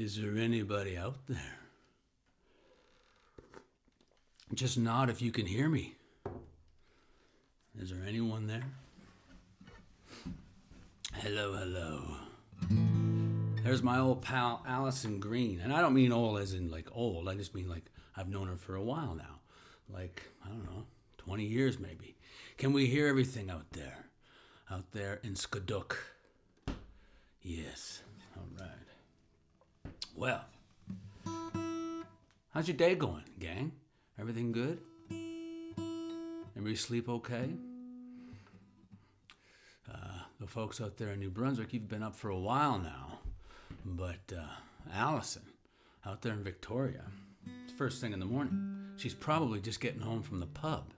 Is there anybody out there? Just nod if you can hear me. Is there anyone there? Hello, hello. There's my old pal Allison Green. And I don't mean old as in like old. I just mean like I've known her for a while now. Like, I don't know, 20 years maybe. Can we hear everything out there? Out there in Skaduk. Yes. All right. Well, how's your day going, gang? Everything good? Everybody sleep okay? The folks out there in New Brunswick, you've been up for a while now. But Allison, out there in Victoria, it's first thing in the morning. She's probably just getting home from the pub.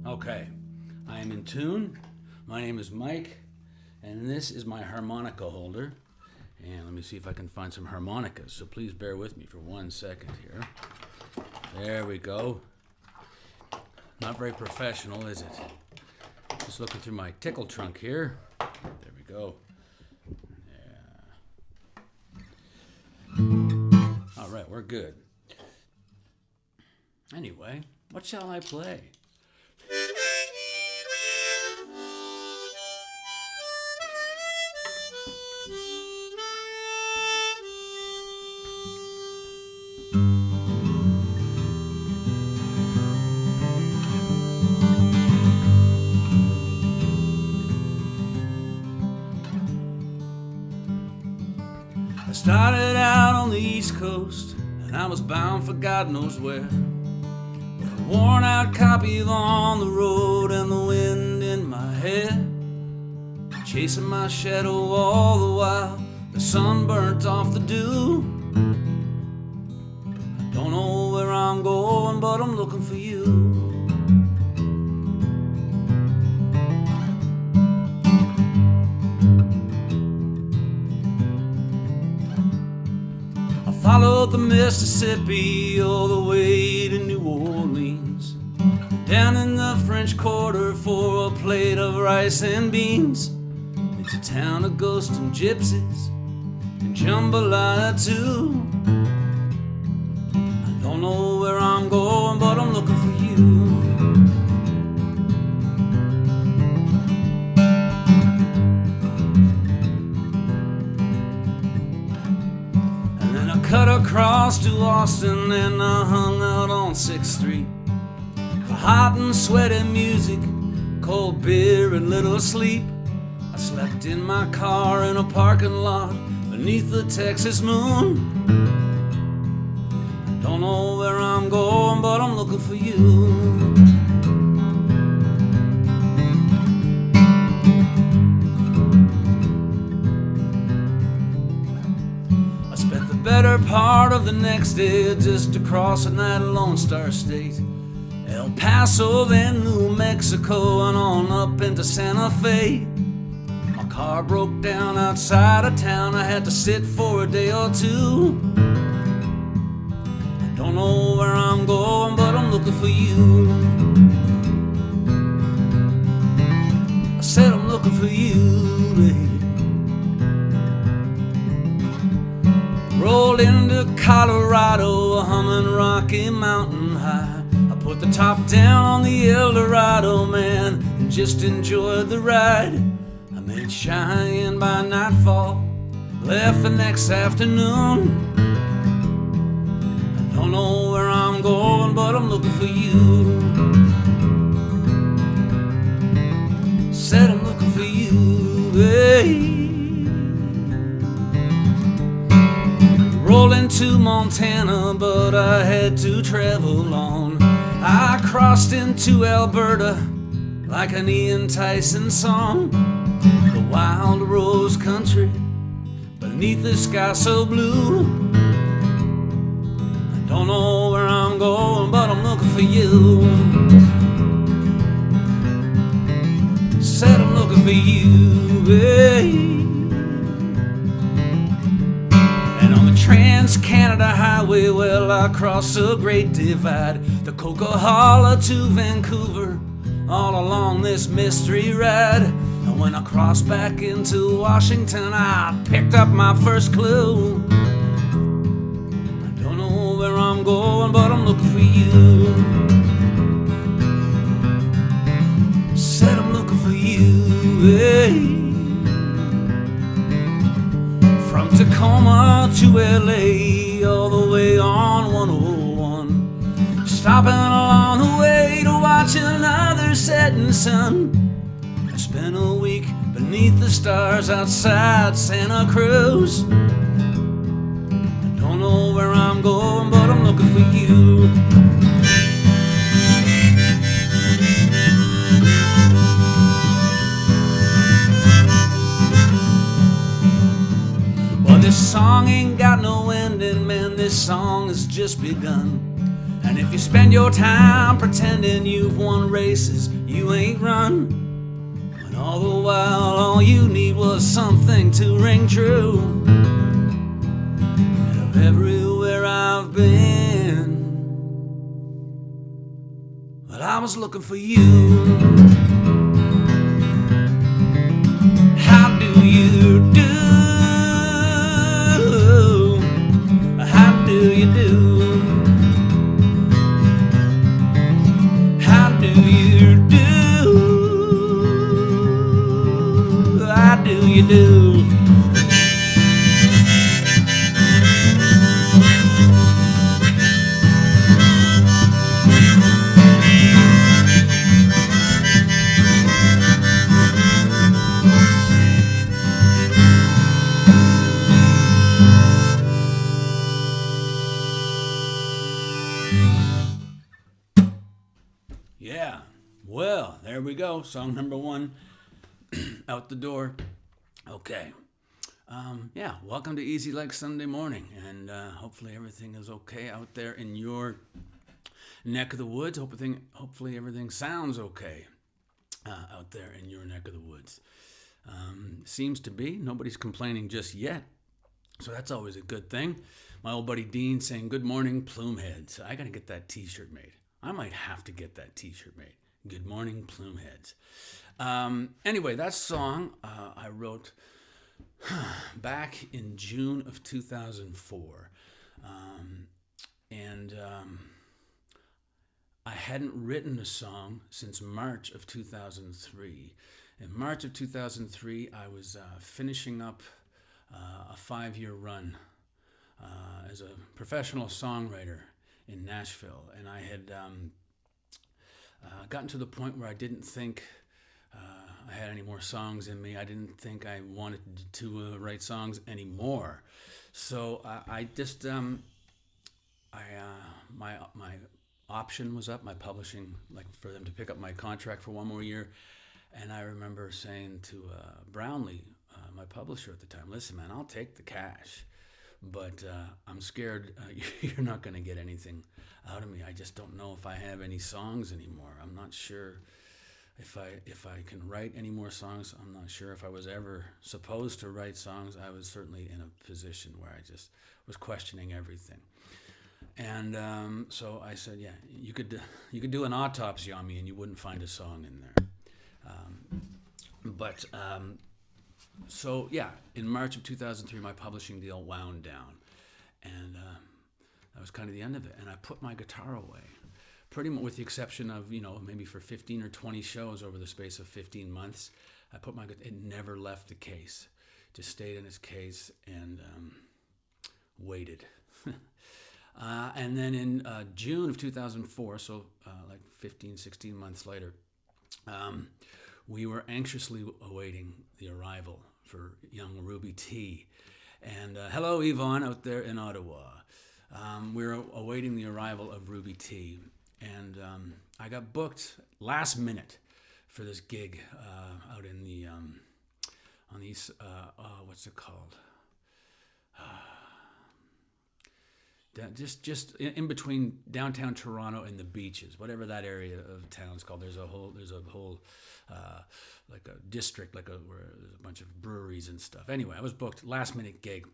Okay, I am in tune. My name is Mike, and this is my harmonica holder. And let me see if I can find some harmonicas, so please bear with me for 1 second here. There we go. Not very professional, is it? Just looking through my tickle trunk here. There we go. Yeah. All right, we're good. Anyway, what shall I play? I started out on the East Coast, and I was bound for God knows where, with a worn out copy of On the Road and the wind in my head, chasing my shadow all the while, the sun burnt off the dew. I don't know where I'm going, but I'm looking for you. Followed the Mississippi all the way to New Orleans, down in the French Quarter for a plate of rice and beans. It's a town of ghosts and gypsies and jambalaya too. I don't know where I'm going, but I'm looking for you. Cut across to Austin and I hung out on 6th Street for hot and sweaty music, cold beer and little sleep. I slept in my car in a parking lot beneath the Texas moon. I don't know where I'm going, but I'm looking for you. Better part of the next day just across that Lone Star State, El Paso, then New Mexico, and on up into Santa Fe. My car broke down outside of town, I had to sit for a day or two. I don't know where I'm going, but I'm looking for you. I said I'm looking for you, babe. Rolled into Colorado, humming Rocky Mountain High. I put the top down on the Eldorado, man, and just enjoyed the ride. I made Cheyenne by nightfall, left the next afternoon. I don't know where I'm going, but I'm looking for you. Said I'm looking for you, babe. Rolling to Montana, but I had to travel on. I crossed into Alberta like an Ian Tyson song. The wild rose country beneath the sky so blue. I don't know where I'm going, but I'm looking for you. Said I'm looking for you, babe. Trans-Canada Highway, well, I crossed the Great Divide, the Coquihalla to Vancouver, all along this mystery ride. And When I crossed back into Washington, I picked up my first clue. I don't know where I'm going, but I'm looking for you. Said I'm looking for you, hey. From Tacoma to LA, all the way on 101. Stopping along the way to watch another setting sun. I spent a week beneath the stars outside Santa Cruz. I don't know where I'm going, but I'm looking for you. Well, this song ain't got no ending, man, this song has just begun. And if you spend your time pretending you've won races you ain't run, when all the while all you need was something to ring true. And of everywhere I've been, well, I was looking for you. How do you do? How do you do? How do you do? How do you do? Yeah, well, there we go. Song number 1 out the door. Okay. Yeah, welcome to Easy Like Sunday Morning, and hopefully everything is okay out there in your neck of the woods. Hopefully everything sounds okay out there in your neck of the woods. Seems to be. Nobody's complaining just yet, so that's always a good thing. My old buddy Dean saying, "Good morning, Plumeheads." I got to get that t-shirt made. I might have to get that t-shirt made. Good morning, Plumeheads. Anyway, that song I wrote back in June of 2004. I hadn't written a song since March of 2003. In March of 2003, I was finishing up a 5-year run as a professional songwriter in Nashville, and I had gotten to the point where I didn't think I had any more songs in me. I didn't think I wanted to write songs anymore. So I just my option was up, my publishing, like for them to pick up my contract for 1 more year, and I remember saying to Brownlee, my publisher at the time, "Listen, man, I'll take the cash, but I'm scared you're not going to get anything out of me. I just don't know if I have any songs anymore. I'm not sure if I can write any more songs. I'm not sure if I was ever supposed to write songs. I was certainly in a position where I just was questioning everything." And so I said, "Yeah, you could do an autopsy on me and you wouldn't find a song in there." So yeah, in March of 2003, my publishing deal wound down, and that was kind of the end of it. And I put my guitar away, pretty much with the exception of, maybe for 15 or 20 shows over the space of 15 months. I put it never left the case, just stayed in its case and waited. And then in June of 2004, so like 15, 16 months later, we were anxiously awaiting the arrival for young Ruby T. And hello, Yvonne, out there in Ottawa. We were awaiting the arrival of Ruby T. And I got booked last minute for this gig out in the, on the east, what's it called? Just in between downtown Toronto and the beaches, whatever that area of town's called. There's a whole like a district, where there's a bunch of breweries and stuff. Anyway, I was booked, last minute gig,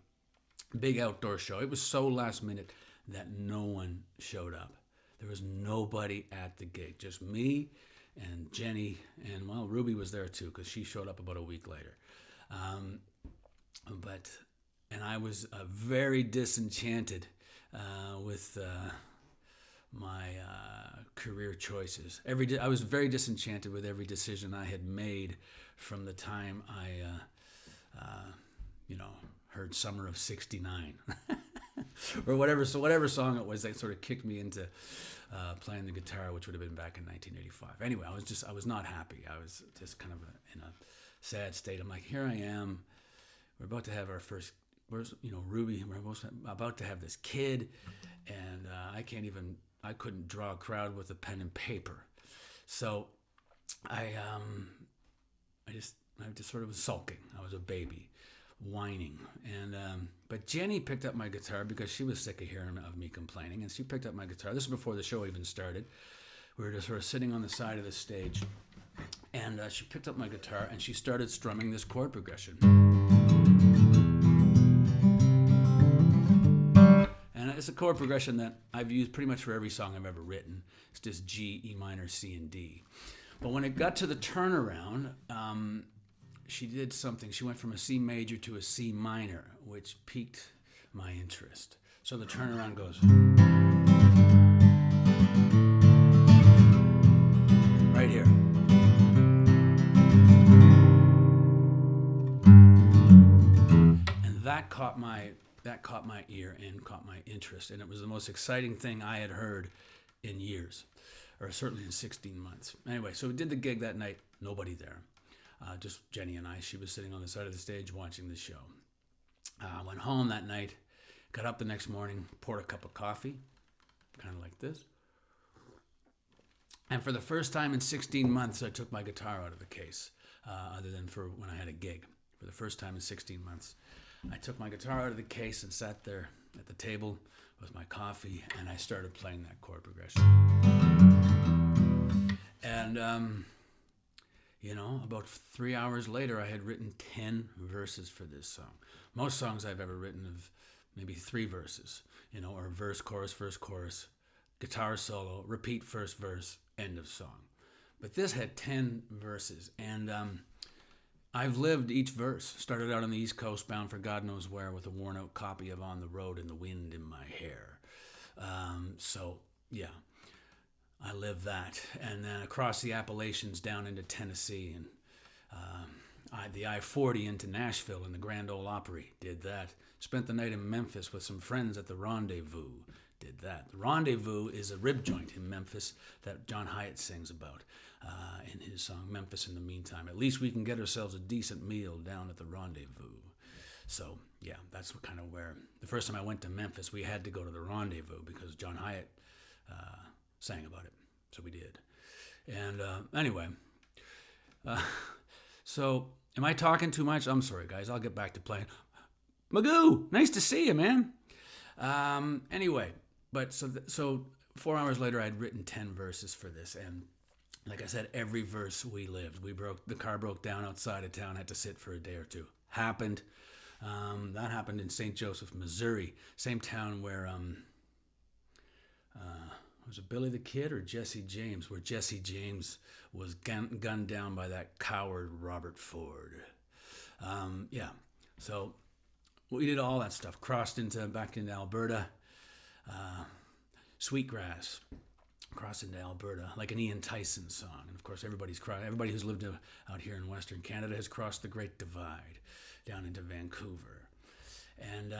big outdoor show. It was so last minute that no one showed up. There was nobody at the gig, just me and Jenny, and well, Ruby was there too because she showed up about a week later. And I was very disenchanted with my career choices. I was very disenchanted with every decision I had made from the time I, heard "Summer of '69" or whatever. So whatever song it was that sort of kicked me into playing the guitar, which would have been back in 1985. Anyway, I was not happy. I was just kind of in a sad state. I'm like, here I am. We're about to have our first. Ruby. We're about to have this kid, and I couldn't draw a crowd with a pen and paper. So I just sort of was sulking. I was a baby, whining. And but Jenny picked up my guitar because she was sick of hearing of me complaining, and she picked up my guitar. This is before the show even started. We were just sort of sitting on the side of the stage, and she picked up my guitar and she started strumming this chord progression. And it's a chord progression that I've used pretty much for every song I've ever written. It's just G, E minor, C, and D. But when it got to the turnaround, she did something. She went from a C major to a C minor, which piqued my interest. So the turnaround goes right here. And that caught my ear and caught my interest, and it was the most exciting thing I had heard in years, or certainly in 16 months. Anyway, so we did the gig that night, nobody there, just Jenny and I. She was sitting on the side of the stage watching the show. I went home that night, got up the next morning, poured a cup of coffee, kind of like this, and for the first time in 16 months, I took my guitar out of the case, other than for when I had a gig. For the first time in 16 months. I took my guitar out of the case and sat there at the table with my coffee, and I started playing that chord progression. And, about 3 hours later, I had written 10 verses for this song. Most songs I've ever written have maybe 3 verses, or verse, chorus, guitar solo, repeat first verse, end of song. But this had 10 verses, and I've lived each verse. Started out on the East Coast, bound for God knows where, with a worn-out copy of On the Road and the Wind in My Hair. So, yeah, I lived that. And then across the Appalachians down into Tennessee, and the I-40 into Nashville and the Grand Ole Opry, did that. Spent the night in Memphis with some friends at the Rendezvous, did that. The Rendezvous is a rib joint in Memphis that John Hyatt sings about. In his song Memphis in the Meantime. At least we can get ourselves a decent meal down at the Rendezvous. So, yeah, that's kind of where... The first time I went to Memphis, we had to go to the Rendezvous because John Hyatt sang about it. So we did. And anyway, so am I talking too much? I'm sorry, guys. I'll get back to playing. Magoo, nice to see you, man. Anyway, but so 4 hours later, I'd written 10 verses for this, and like I said, every verse we lived. The car broke down outside of town, had to sit for a day or two. Happened. That happened in St. Joseph, Missouri. Same town where, was it Billy the Kid or Jesse James? Where Jesse James was gunned down by that coward Robert Ford. Yeah. So we did all that stuff. Crossed back into Alberta. Sweetgrass. Cross into Alberta, like an Ian Tyson song. And of course, everybody who's lived out here in Western Canada has crossed the Great Divide down into Vancouver. And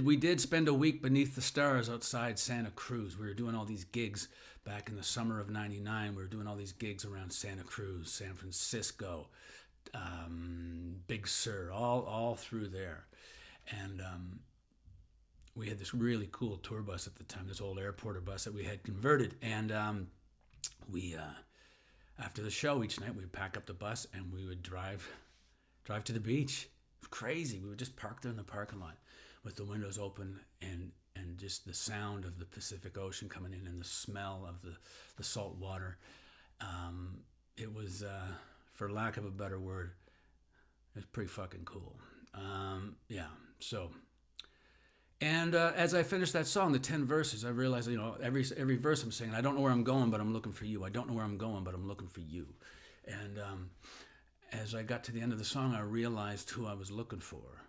we did spend a week beneath the stars outside Santa Cruz. We were doing all these gigs back in the summer of '99. We were doing all these gigs around Santa Cruz, San Francisco, Big Sur, all through there. And we had this really cool tour bus at the time, this old airporter bus that we had converted. And we, after the show each night, we'd pack up the bus and we would drive to the beach. It was crazy. We would just park there in the parking lot with the windows open and just the sound of the Pacific Ocean coming in and the smell of the salt water. It was, for lack of a better word, it was pretty fucking cool. Yeah, so... And as I finished that song, the 10 verses, I realized, every verse I'm singing, I don't know where I'm going, but I'm looking for you. I don't know where I'm going, but I'm looking for you. And as I got to the end of the song, I realized who I was looking for.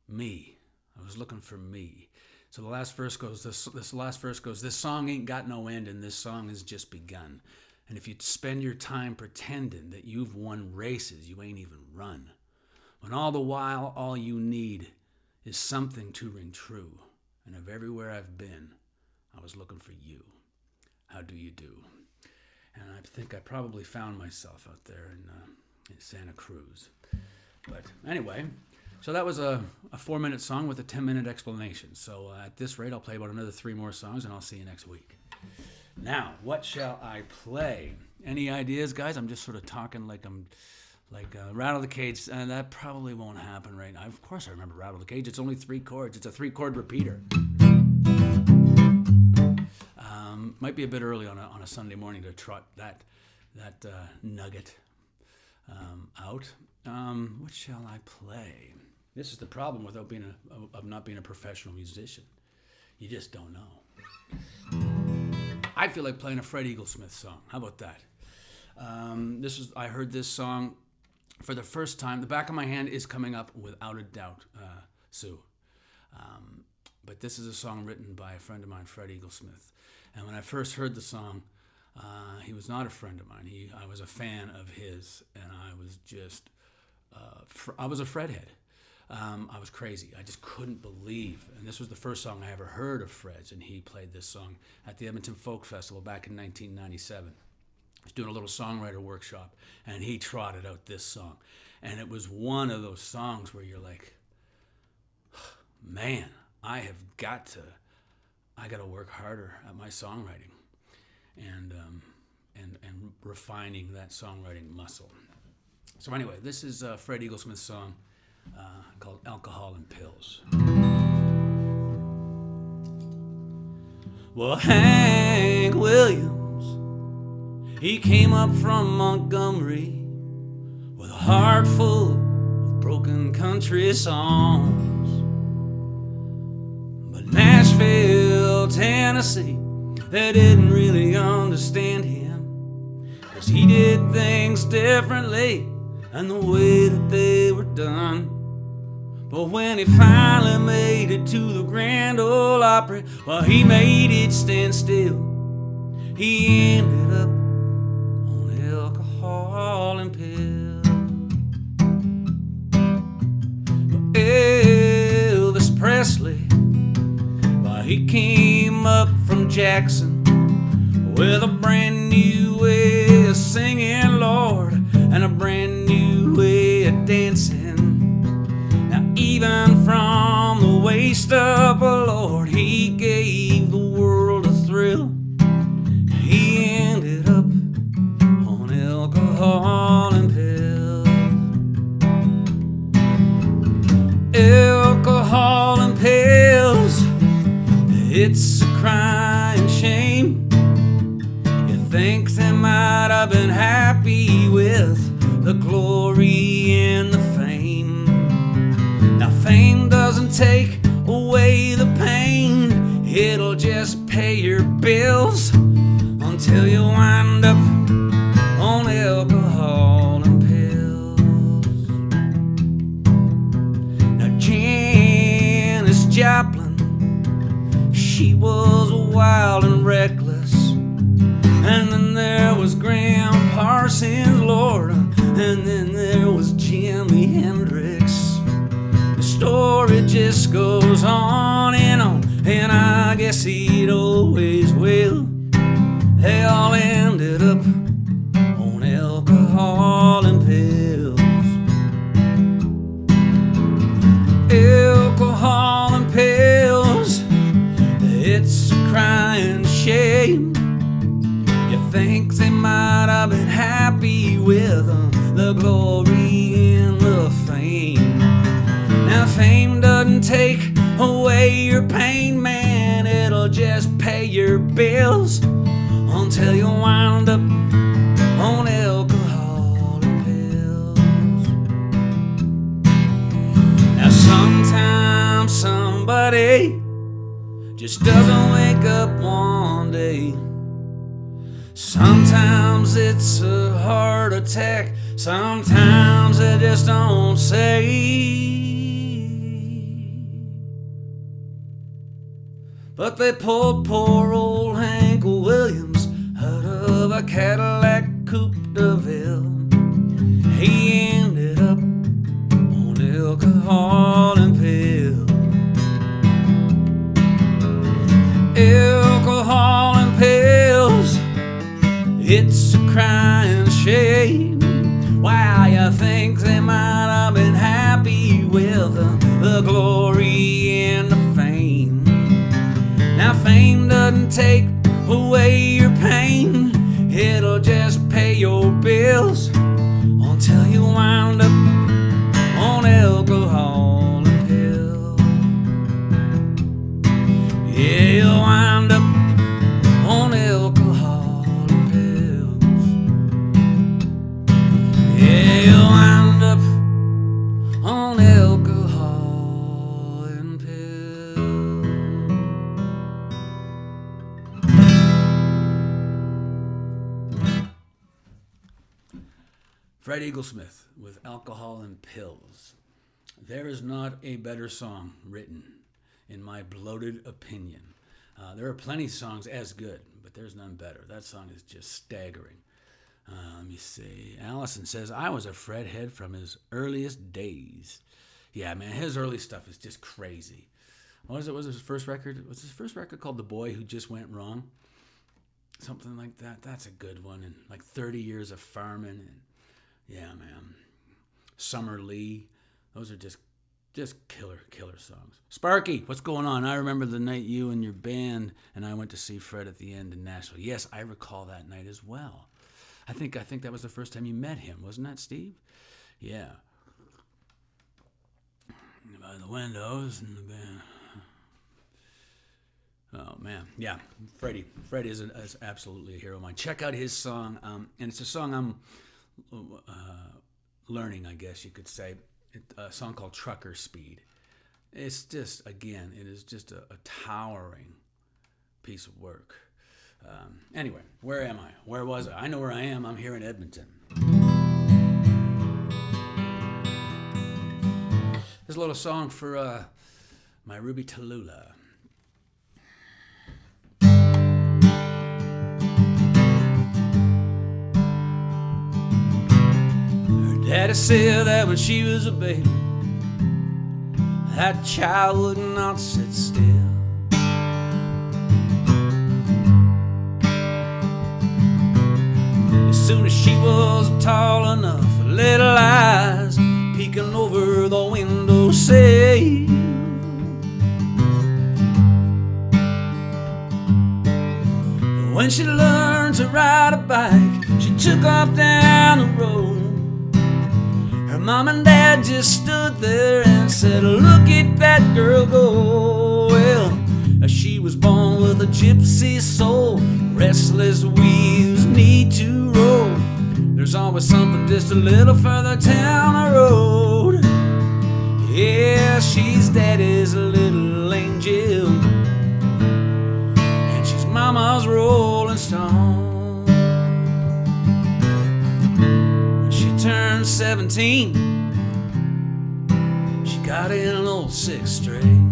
Me. I was looking for me. So the last verse goes, this last verse goes, this song ain't got no end, and this song has just begun. And if you spend your time pretending that you've won races you ain't even run, when all the while all you need is something to ring true, and of everywhere I've been, I was looking for you. How do you do? And I think I probably found myself out there in Santa Cruz. But anyway, so that was a 4-minute song with a 10-minute explanation. So at this rate, I'll play about another 3 more songs, and I'll see you next week. Now, what shall I play? Any ideas, guys? I'm just sort of talking like I'm Rattle the Cage, and that probably won't happen right now. Of course I remember Rattle the Cage. It's only 3 chords. It's a 3-chord repeater. Might be a bit early on a Sunday morning to trot that nugget out. What shall I play? This is the problem without of not being a professional musician. You just don't know. I feel like playing a Fred Eaglesmith song. How about that? I heard this song for the first time. The back of my hand is coming up without a doubt, Sue. But this is a song written by a friend of mine, Fred Eaglesmith. And when I first heard the song, he was not a friend of mine. I was a fan of his, and I was just, I was a Fredhead. I was crazy. I just couldn't believe. And this was the first song I ever heard of Fred's, and he played this song at the Edmonton Folk Festival back in 1997. I was doing a little songwriter workshop, and he trotted out this song. And it was one of those songs where you're like, man, I got to work harder at my songwriting and refining that songwriting muscle. So anyway, this is Fred Eaglesmith's song called Alcohol and Pills. Well, Hank Williams, he came up from Montgomery with a heart full of broken country songs. But Nashville, Tennessee, they didn't really understand him, 'cause he did things differently and the way that they were done. But when he finally made it to the Grand Ole Opry, well, he made it stand still. He ended up on alcohol and pills. But Elvis Presley, well, he came up from Jackson with a brand new way of singing, Lord, and a brand new way of dancing. Now even from the waist up, oh Lord, he gave the world a thrill. He ended up on alcohol and pills. Alcohol and pills, it's a crying shame. You think they might have been happy with the glory and the fame. Now fame doesn't take away the pain, it'll just pay your bills until you wind up on alcohol and pills. Now Janis Joplin, she was wild and reckless. And then there was Graham Parsons, Lord, and then there was Jimi Hendrix. The story just goes on, and I guess it always will. They all ended up on alcohol and pills. Alcohol and pills, it's a crying shame. You think they might have been happy with the glory and the fame. Now fame doesn't take away your pain, man, it'll just pay your bills until you wind up on alcohol and pills. Now sometimes somebody everybody just doesn't wake up one day. Sometimes it's a heart attack, sometimes they just don't say. But they pulled poor old Hank Williams out of a Cadillac Coupe de Ville. He ended up on alcohol and pills. Alcohol and pills, it's a crying shame. Why you think they might have been happy with the glory and the fame? Now fame doesn't take away your pain, it'll just pay your bills until you wind up on alcohol and pills. Yeah, you'll wind up on alcohol and pills. Yeah, you'll wind up on alcohol and pills. Fred Eaglesmith with Alcohol and Pills. There is not a better song written, in my bloated opinion. There are plenty of songs as good, but there's none better. That song is just staggering. Let me see. Allison says, I was a Fred head from his earliest days. Yeah, man, his early stuff is just crazy. What was his first record? Was his first record called The Boy Who Just Went Wrong? Something like that. That's a good one. And like 30 Years of Farming. And yeah, man. Summer Lee. Those are just killer songs. Sparky, what's going on? I remember the night you and your band and I went to see Fred at the end in Nashville. Yes, I recall that night as well. I think that was the first time you met him, wasn't that, Steve? Yeah. By the windows and the band. Oh man, yeah. Fred is absolutely a hero of mine. Check out his song, and it's a song I'm learning, I guess you could say. A song called Trucker Speed. It's just, again, it is just a towering piece of work. Anyway, where am I? Where was I? I know where I am. I'm here in Edmonton. There's a little song for my Ruby Tallulah. Daddy said that when she was a baby, that child would not sit still. As soon as she was tall enough, little eyes peeking over the windowsill. When she learned to ride a bike, she took off down the road. Her mom and dad just stood there and said, look at that girl go. Well, she was born with a gypsy soul, restless wheels need to roll. There's always something just a little further down the road. Yeah, she's daddy's little angel, and she's mama's rolling stone. Turned 17, she got in an old six string.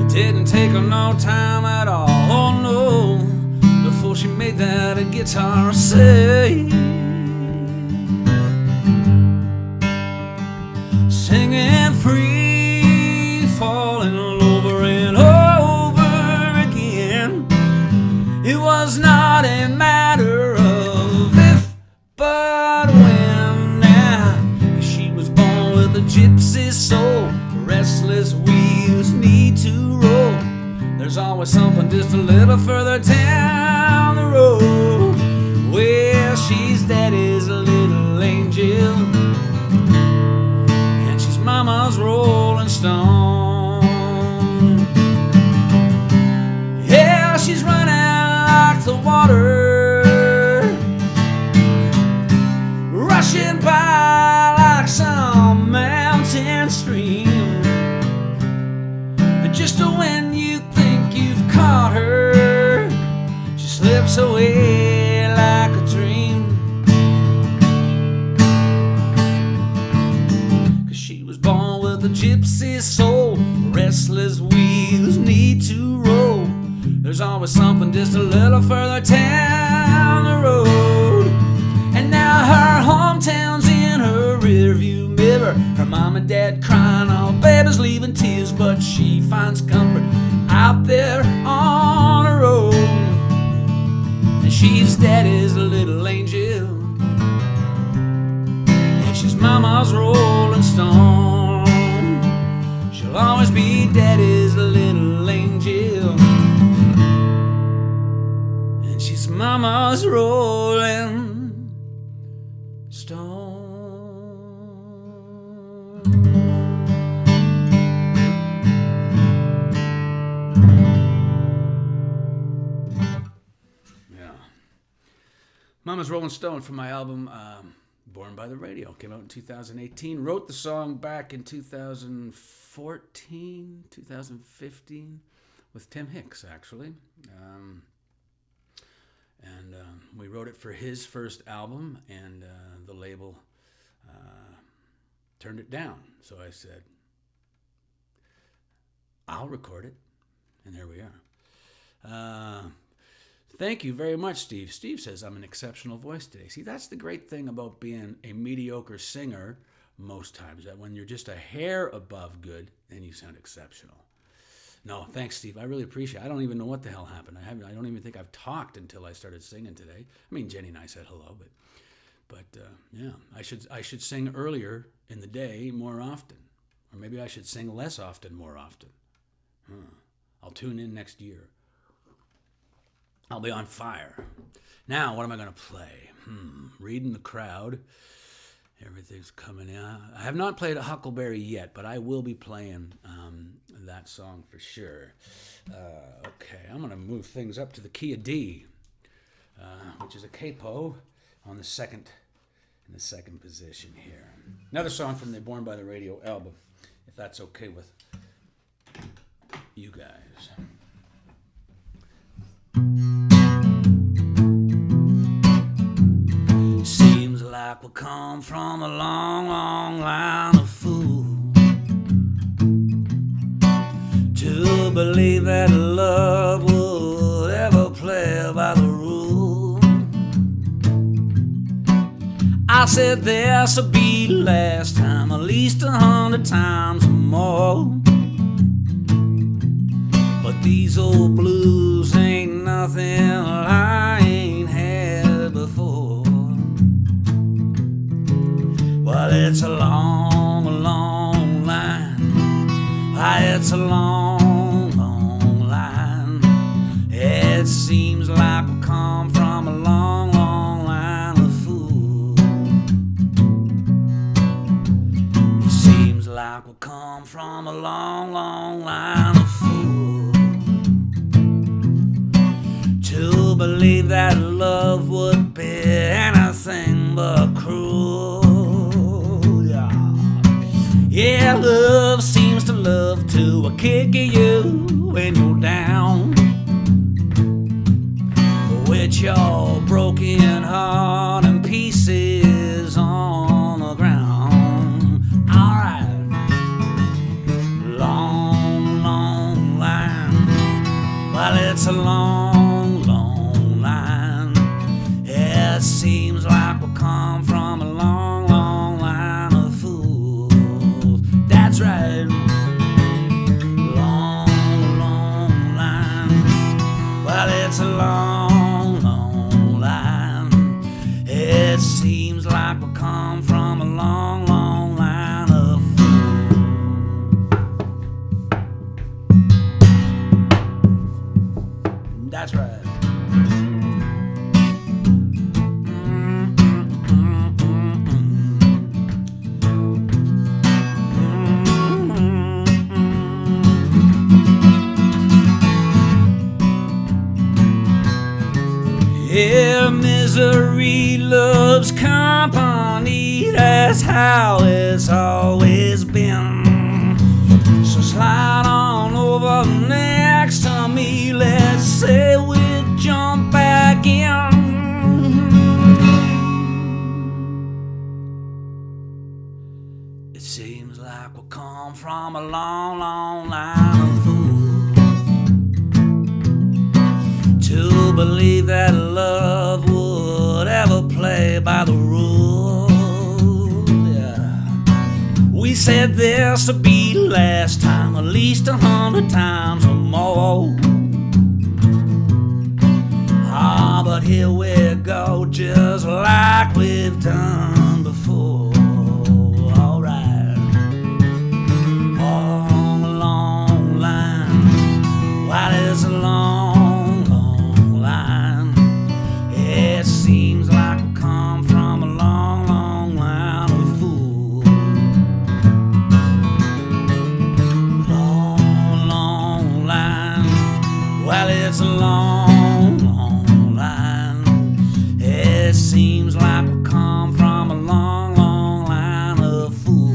It didn't take her no time at all, oh no, before she made that a guitar say. Singing free, falling over and over again. It was not a matter of if, but when now. 'Cause she was born with a gypsy soul, restless wheels need to roll. There's always something just a little further down the road. Well, she's daddy's little angel, and she's mama's rolling stone. Yeah, she's running the water, rushing by was something just a little further down the road. And now her hometown's in her rearview mirror. Her mom and dad crying, all babies leaving tears, but she finds comfort out there on her own. And she's daddy's little angel, and she's mama's rolling stone. She'll always be daddy's little angel, and she's mama's rolling stone. Mama's Rolling Stone from my album Born by the Radio. Came out in 2018. Wrote the song back in 2014, 2015 with Tim Hicks, actually. We wrote it for his first album, and the label turned it down. So I said, I'll record it. And there we are. Thank you very much, Steve. Steve says I'm an exceptional voice today. See, that's the great thing about being a mediocre singer most times, that when you're just a hair above good, then you sound exceptional. No, thanks, Steve. I really appreciate it. I don't even know what the hell happened. I don't even think I've talked until I started singing today. I mean, Jenny and I said hello, but yeah, I should sing earlier in the day more often, or maybe I should sing less often more often. I'll tune in next year. I'll be on fire. Now, what am I going to play? Reading the crowd. Everything's coming out. I have not played a Huckleberry yet, but I will be playing that song for sure. Okay, I'm going to move things up to the key of D, which is a capo on the second position here. Another song from the Born by the Radio album, if that's okay with you guys. Seems like we come from a long, long line of fools to believe that love would ever play by the rules. I said this'll be the last time, at least 100 times or more. But these old blues ain't nothing I ain't had before. Well, it's a long, long line. It's a long, long line. It seems like we come from a long, long line of fools. It seems like we come from a long, long line of fools to believe that love would be anything but cruel. Yeah, love seems to love to kick you when you're down, with your broken heart and pieces on the ground. Alright, long, long line. Well, it's a long, long line. It seems like we come from a long, long line of fools. That's right. Long, long line. Well, it's a long, long line. It seems like we come from a long, long line of fools. That's right. Yeah, misery loves company. That's how it's always been. So slide on over next to me. Let's say we jump back in. It seems like we come from a long, long line of fools believe that love would ever play by the rules. Yeah. We said this would be the last time, at least 100 times or more. Ah, but here we go, just like we've done before. Alright. Long, long line. While it's a long, long line, it seems like we come from a long, long line of fools. Long, long line. While it's a long, long line, it seems like we come from a long, long line of fools.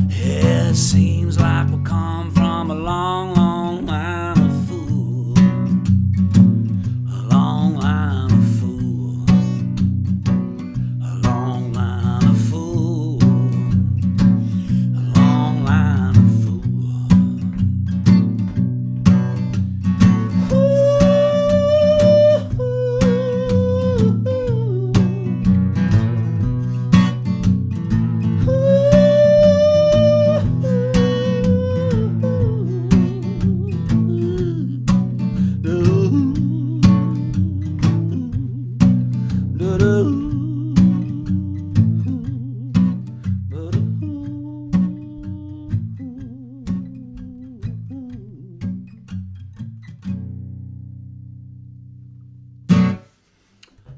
It seems like we come from a long, long line of fools. A long line of fools. A long line of fools. A long line of fools.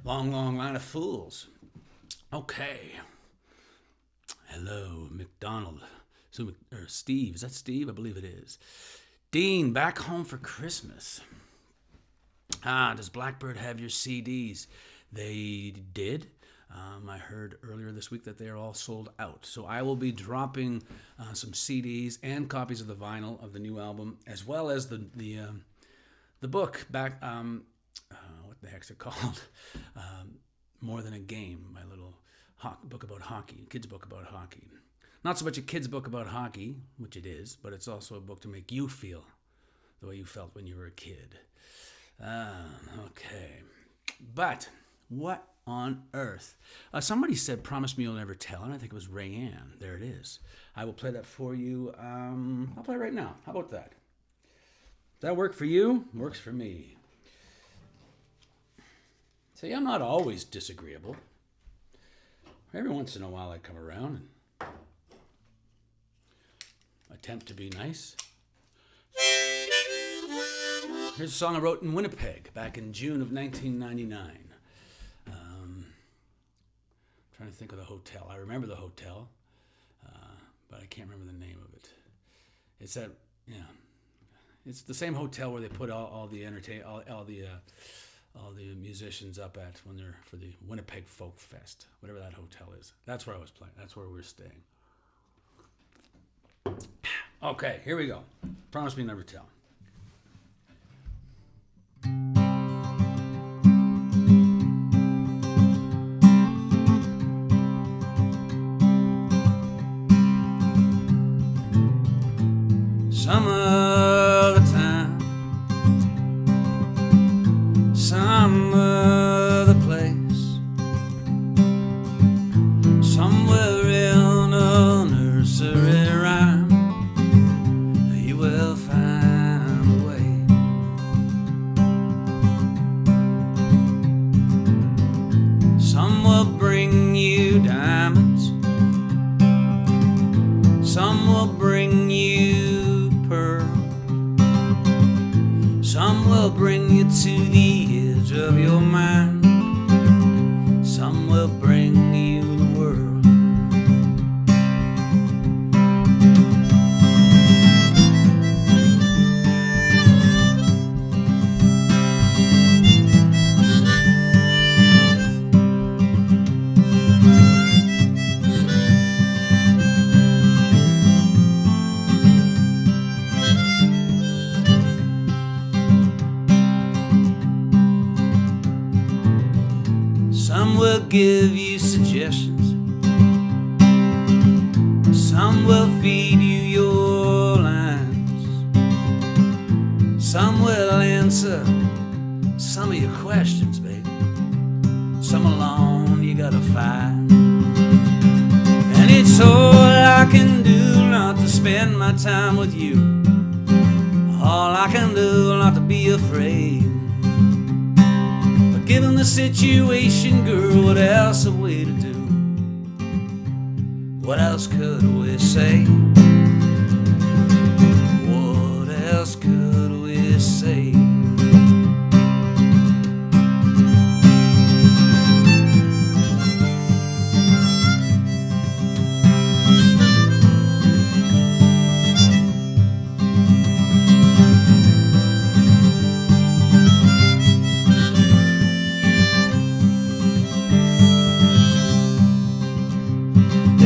Long, long line of fools. Okay. Hello, McDonald. Or Steve. Is that Steve? I believe it is. Dean, back home for Christmas. Does Blackbird have your CDs? They did. I heard earlier this week that they are all sold out. So I will be dropping some CDs and copies of the vinyl of the new album, as well as the book back. What the heck's it called? More Than a Game, my little book about hockey, kids book about hockey. Not so much a kid's book about hockey, which it is, but it's also a book to make you feel the way you felt when you were a kid. Okay. But what on earth? Somebody said, "Promise me you'll never tell," and I think it was Rayanne. There it is. I will play that for you. I'll play it right now. How about that? Does that work for you? Works for me. See, I'm not always disagreeable. Every once in a while I come around and attempt to be nice. Here's a song I wrote in Winnipeg back in June of 1999. Trying to think of the hotel. I remember the hotel, but I can't remember the name of it. It's that, yeah. It's the same hotel where they put all the musicians up at when they're for the Winnipeg Folk Fest, whatever that hotel is. That's where I was playing. That's where we were staying. Okay, here we go. Promise me never tell. Some other time, some other place, somewhere in a nursery rhyme, you will find a way. Some will bring you diamonds, some will bring you pearl, some will bring you to the edge of your mind, some will bring you the world. Some will give you suggestions, some will feed you your lines, some will answer some of your questions, babe. Some alone you gotta find. And it's all I can do not to spend my time with you. All I can do not to be afraid. But given the situation, girl, what else are we to do? What else could we say? What else could we say?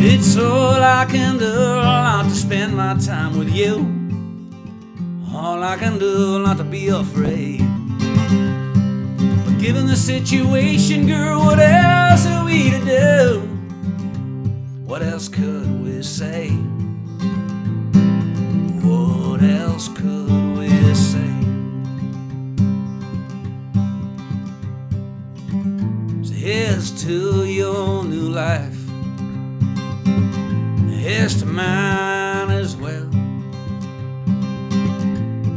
It's all I can do not to spend my time with you. All I can do not to be afraid. But given the situation, girl, what else are we to do? What else could we say? What else could we say? So here's to your new life. Here's to mine as well.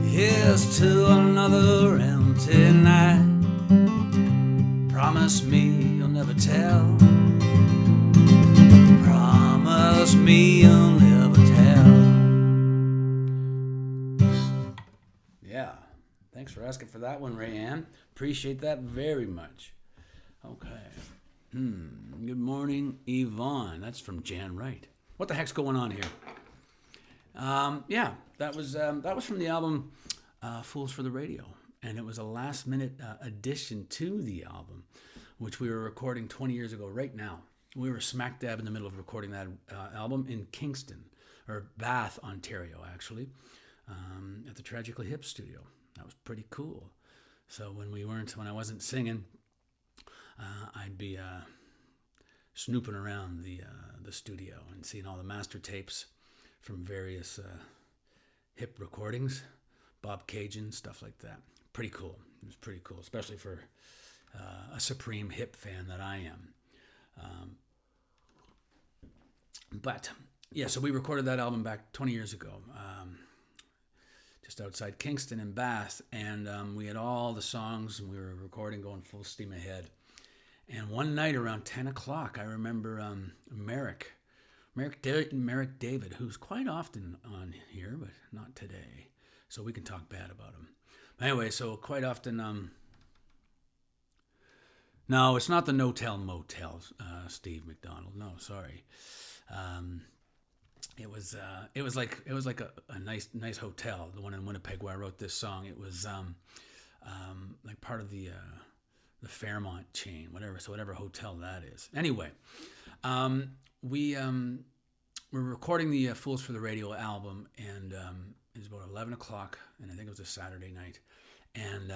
Here's to another empty night. Promise me you'll never tell. Promise me you'll never tell. Yeah, thanks for asking for that one, Rayanne. Appreciate that very much. Okay. Good morning, Yvonne. That's from Jan Wright. What the heck's going on here? Yeah, that was from the album Fools for the Radio, and it was a last-minute addition to the album, which we were recording 20 years ago. Right now, we were smack dab in the middle of recording that album in Kingston, or Bath, Ontario, actually, at the Tragically Hip studio. That was pretty cool. So when I wasn't singing, I'd be snooping around the studio and seeing all the master tapes from various hip recordings, Bob Cajun, stuff like that. Pretty cool. It was pretty cool, especially for a supreme hip fan that I am. But yeah, so we recorded that album back 20 years ago, just outside Kingston in Bath, and we had all the songs, and we were recording, going full steam ahead. And one night around 10 o'clock, I remember Merrick David, who's quite often on here, but not today, so we can talk bad about him. Anyway, so quite often, no, it's not the No-Tell Motel, Steve McDonald. No, sorry. It was like a nice hotel, the one in Winnipeg where I wrote this song. It was like part of the Fairmont chain, whatever hotel that is. Anyway, we were recording the Fools for the Radio album, and it was about 11 o'clock, and I think it was a Saturday night. And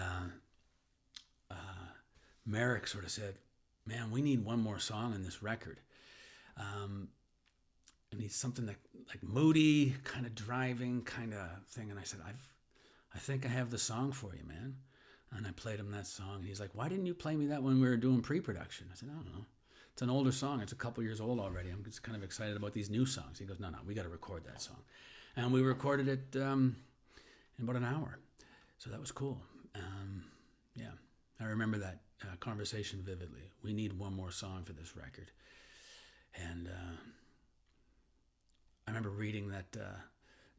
Merrick sort of said, "Man, we need one more song in this record. It needs something that, like, moody, kind of driving kind of thing." And I said, I think I have the song for you, man. And I played him that song, and he's like, "Why didn't you play me that when we were doing pre-production?" I said, "I don't know. It's an older song. It's a couple years old already. I'm just kind of excited about these new songs." He goes, No, we got to record that song." And we recorded it in about an hour. So that was cool. Yeah, I remember that conversation vividly. We need one more song for this record. And I remember reading that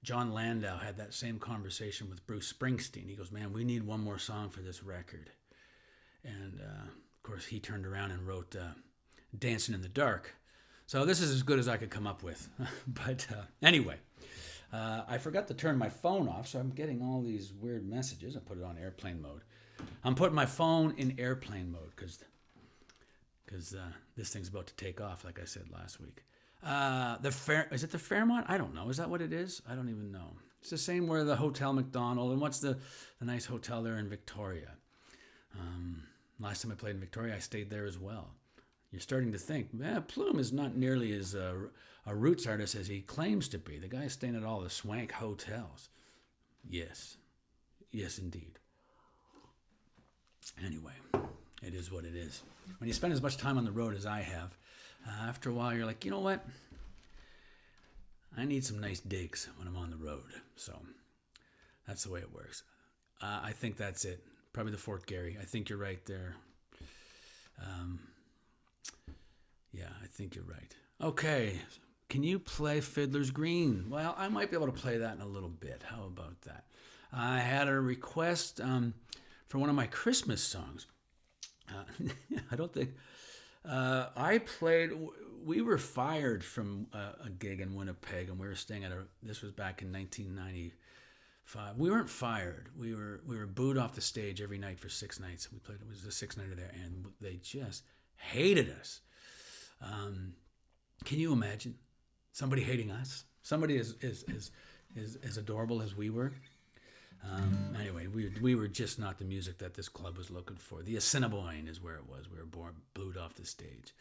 John Landau had that same conversation with Bruce Springsteen. He goes, "Man, we need one more song for this record." And of course, he turned around and wrote Dancing in the Dark. So this is as good as I could come up with. But anyway, I forgot to turn my phone off, so I'm getting all these weird messages. I put it on airplane mode. I'm putting my phone in airplane mode because this thing's about to take off, like I said last week. Is it the Fairmont? I don't know. Is that what it is? I don't even know. It's the same where the Hotel McDonald, and what's the nice hotel there in Victoria? Last time I played in Victoria, I stayed there as well. You're starting to think, Plume is not nearly as a roots artist as he claims to be. The guy's staying at all the swank hotels. Yes, indeed. Anyway, it is what it is. When you spend as much time on the road as I have, after a while you're like, you know what? I need some nice digs when I'm on the road. So that's the way it works. I think that's it. Probably the Fort Garry. I think you're right there. Yeah, I think you're right. Okay, can you play Fiddler's Green? Well, I might be able to play that in a little bit. How about that? I had a request for one of my Christmas songs. I don't think... I played... We were fired from a gig in Winnipeg, and we were staying at this was back in 1995. We weren't fired. We were booed off the stage every night for 6 nights. We played. It was the 6th night of there, and they just hated us. Can you imagine somebody hating us? Somebody as adorable as we were. Anyway, we were just not the music that this club was looking for. The Assiniboine is where it was. We were booed off the stage.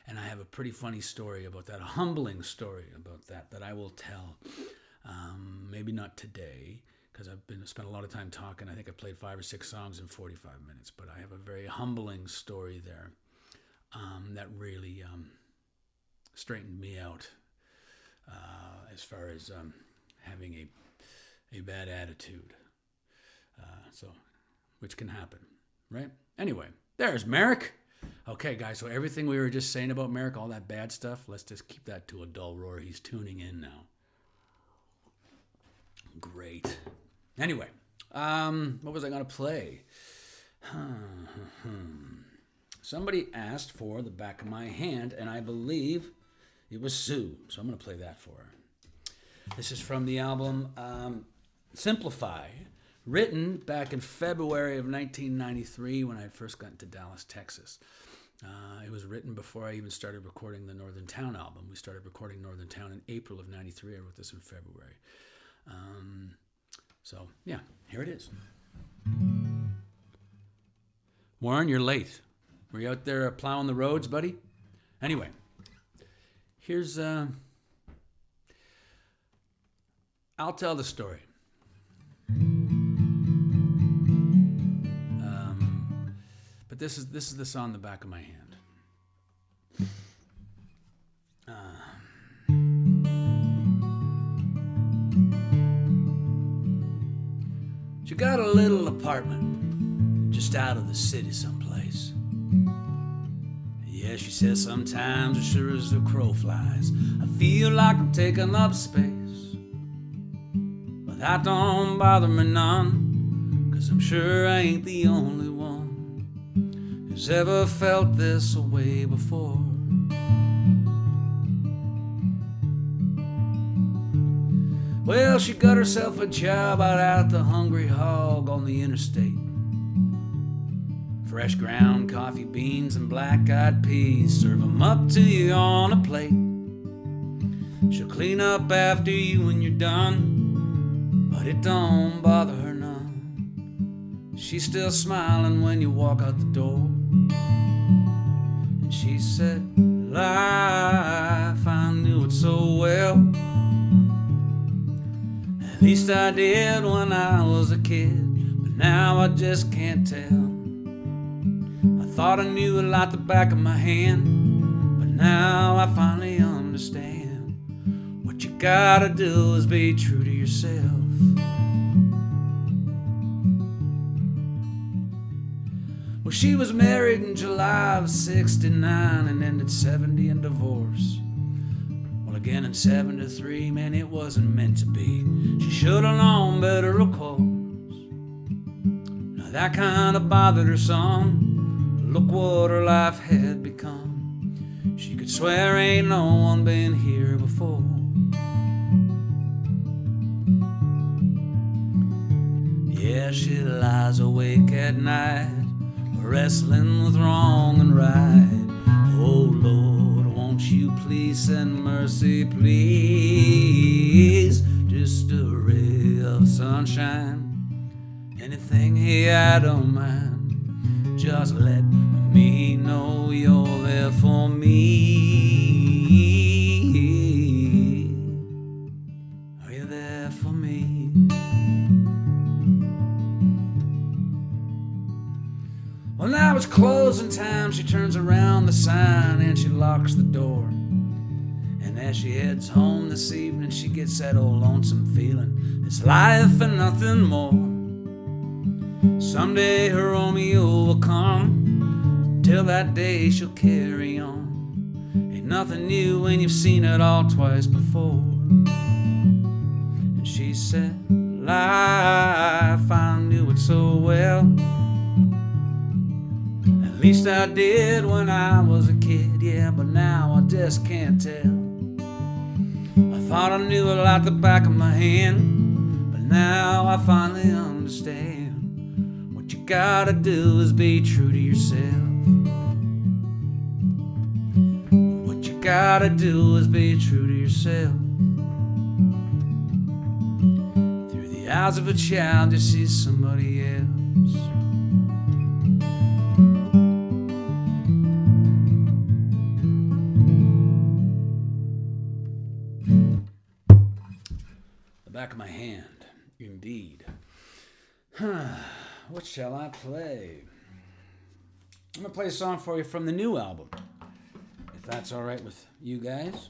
And I have a pretty funny story about that, a humbling story about that I will tell. Maybe not today, because I've spent a lot of time talking. I think I played 5 or 6 songs in 45 minutes, but I have a very humbling story there that really straightened me out as far as having a bad attitude. Which can happen, right? Anyway, there's Merrick. Okay, guys, so everything we were just saying about Merrick, all that bad stuff, let's just keep that to a dull roar. He's tuning in now. Great. Anyway, what was I going to play? Somebody asked for The Back of My Hand, and I believe it was Sue, so I'm going to play that for her. This is from the album Simplify, written back in February of 1993 when I had first gotten to Dallas, Texas. It was written before I even started recording the Northern Town album. We started recording Northern Town in April of 93. I wrote this in February. So, yeah, here it is. Warren, you're late. Were you out there plowing the roads, buddy? Anyway, here's... I'll tell the story. But this is the song, The Back of My Hand. She got a little apartment just out of the city someplace. Yeah, she says sometimes, as sure as the crow flies, I feel like I'm taking up space. But that don't bother me none, 'cause I'm sure I ain't the only one who's ever felt this way before. Well, she got herself a job out at the Hungry Hog on the interstate. Fresh ground coffee beans and black-eyed peas, serve 'em up to you on a plate. She'll clean up after you when you're done, but it don't bother her none. She's still smiling when you walk out the door. And she said, life, I knew it so well. At least I did when I was a kid, but now I just can't tell. I thought I knew it like the back of my hand, but now I finally understand. What you gotta do is be true to yourself. Well, she was married in July of '69 and ended 70 in divorce. Well, again in '73, man, it wasn't meant to be. She should have known better, of course. Now that kind of bothered her some. Look what her life had become. She could swear ain't no one been here before. Yeah, she lies awake at night, wrestling with wrong and right. Oh Lord, won't you please send mercy, please? Just a ray of sunshine. Anything here, I don't mind. Just let me know you're there for me. Are you there for me? Well, now it's closing time. She turns around the sign and she locks the door. And as she heads home this evening, she gets that old lonesome feeling. It's life and nothing more. Someday her Romeo will come. Till that day she'll carry on. Ain't nothing new when you've seen it all twice before. And she said, life, I knew it so well. At least I did when I was a kid, yeah, but now I just can't tell. I thought I knew it like the back of my hand, but now I finally understand. What you gotta do is be true to yourself. What you gotta do is be true to yourself. Through the eyes of a child you see somebody else. Back of my hand, indeed. What shall I play? I'm gonna play a song for you from the new album, if that's all right with you guys.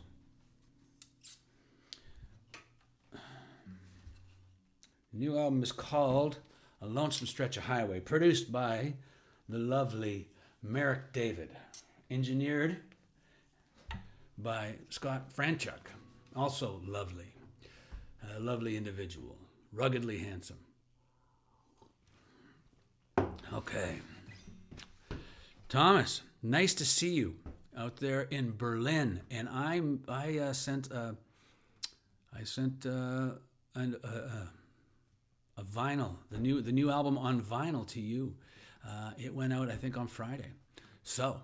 The new album is called A Lonesome Stretch of Highway, produced by the lovely Merrick David, engineered by Scott Franchuk, also lovely. A lovely individual, ruggedly handsome. Okay. Thomas, nice to see you out there in Berlin. And I sent a vinyl, the new album on vinyl to you. It went out, I think, on Friday. So,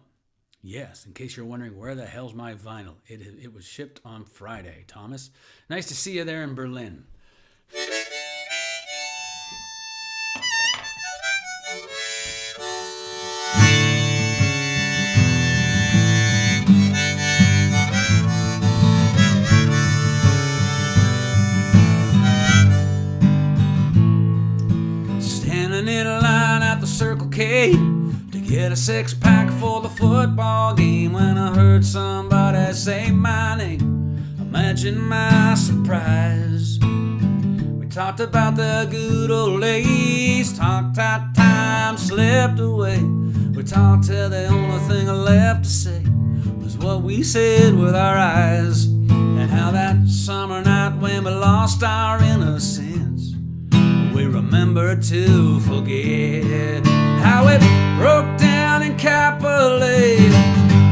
yes, in case you're wondering where the hell's my vinyl, it was shipped on Friday, Thomas. Nice to see you there in Berlin. Standing in a line at the Circle K to get a six-pack for the football game, when I heard somebody say my name, imagine my surprise. We talked about the good old days, talked how time slipped away. We talked till the only thing left to say was what we said with our eyes, and how that summer night when we lost our innocence, we remember to forget. How it broke down in Capitolate,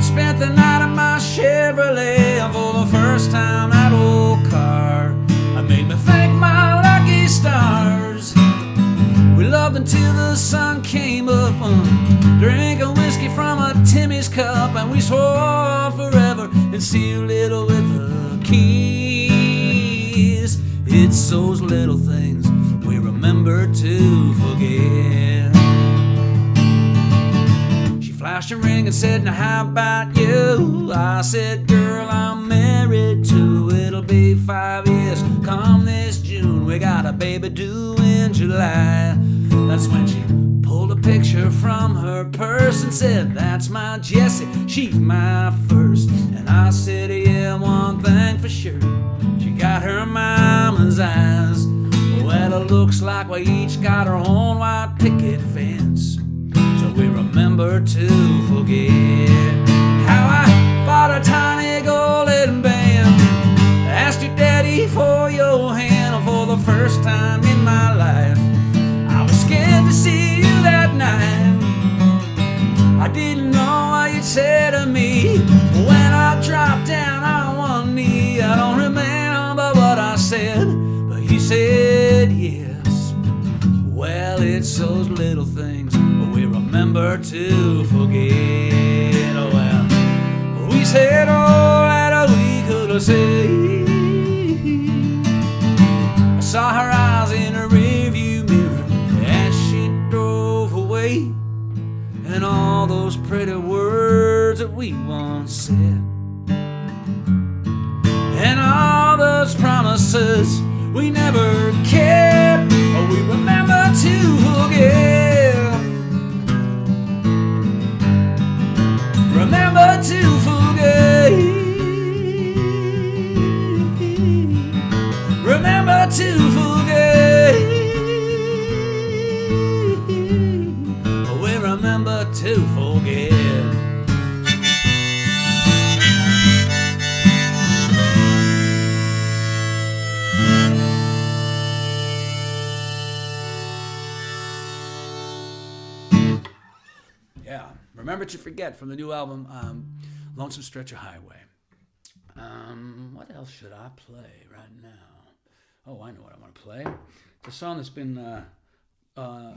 spent the night in my Chevrolet, and for the first time that old car, I made me thank my lucky stars. We loved until the sun came up, drinking whiskey from a Timmy's cup, and we swore forever and sealed it with a kiss. It's those little things we remember to forget. She flashed a ring and said, now how about you? I said, girl, I'm married too. It'll be 5 years come this June. We got a baby due in July. That's when she pulled a picture from her purse and said, that's my Jessie, she's my first. And I said, yeah, one thing for sure, she got her mama's eyes. Well, it looks like we each got our own white picket fence, so we remember to forget. How I bought a tiny golden band, asked your daddy for your hand for the first time in my life. I was scared to see you that night. I didn't know what you'd say to me when I dropped down on one knee. I don't remember what I said, but you said yes. Well, it's those little things we remember to forget. Oh well, we said all that we could have said. I saw her eyes in a rearview mirror as she drove away, and all those pretty words that we once said, and all those promises we never kept, or we remember to forget. to forget. Yeah, Remember to Forget from the new album, Lonesome Stretch of Highway. What else should I play right now? Oh, I know what I want to play. It's a song that's been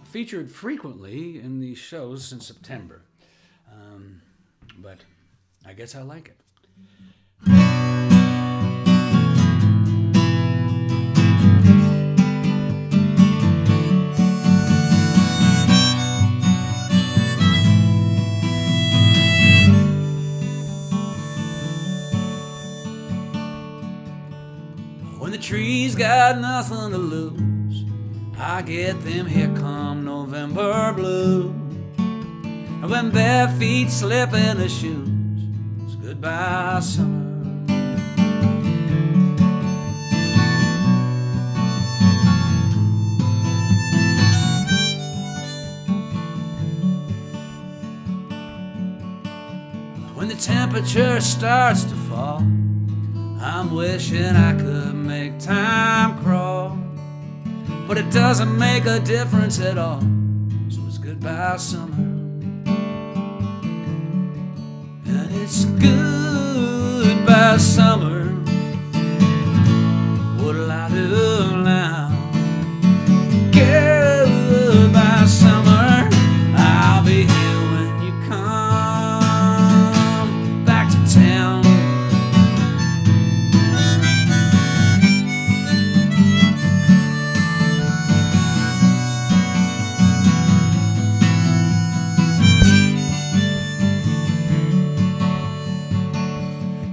featured frequently in these shows since September. But I guess I like it. When the trees got nothing to lose, I get them here come November blues. And when bare feet slip in the shoes, it's goodbye summer. When the temperature starts to fall, I'm wishing I could make time crawl, but it doesn't make a difference at all, so it's goodbye summer. And it's goodbye summer. What'll I do now? Goodbye summer. I'll be here when you come back to town.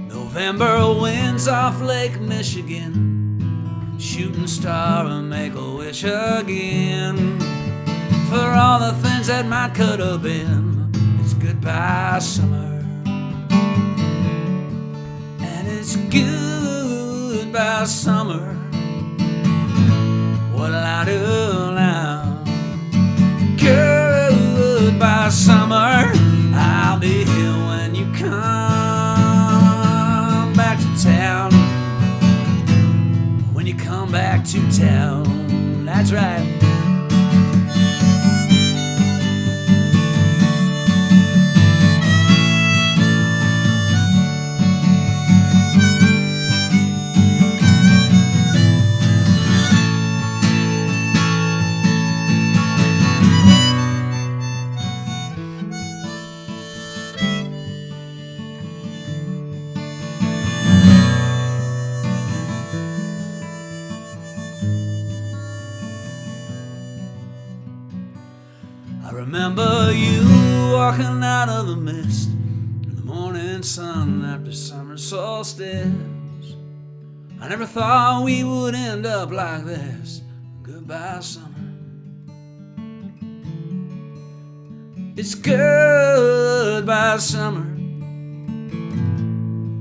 November winds off Lake Michigan, shooting star and make a wish again. For all the things that might could have been, it's goodbye summer. And it's goodbye summer. What'll I do now? Goodbye summer. I'll be here when you come back to town. When you come back to town, that's right. I remember you walking out of the mist in the morning sun after summer solstice. I never thought we would end up like this. Goodbye summer. It's goodbye summer.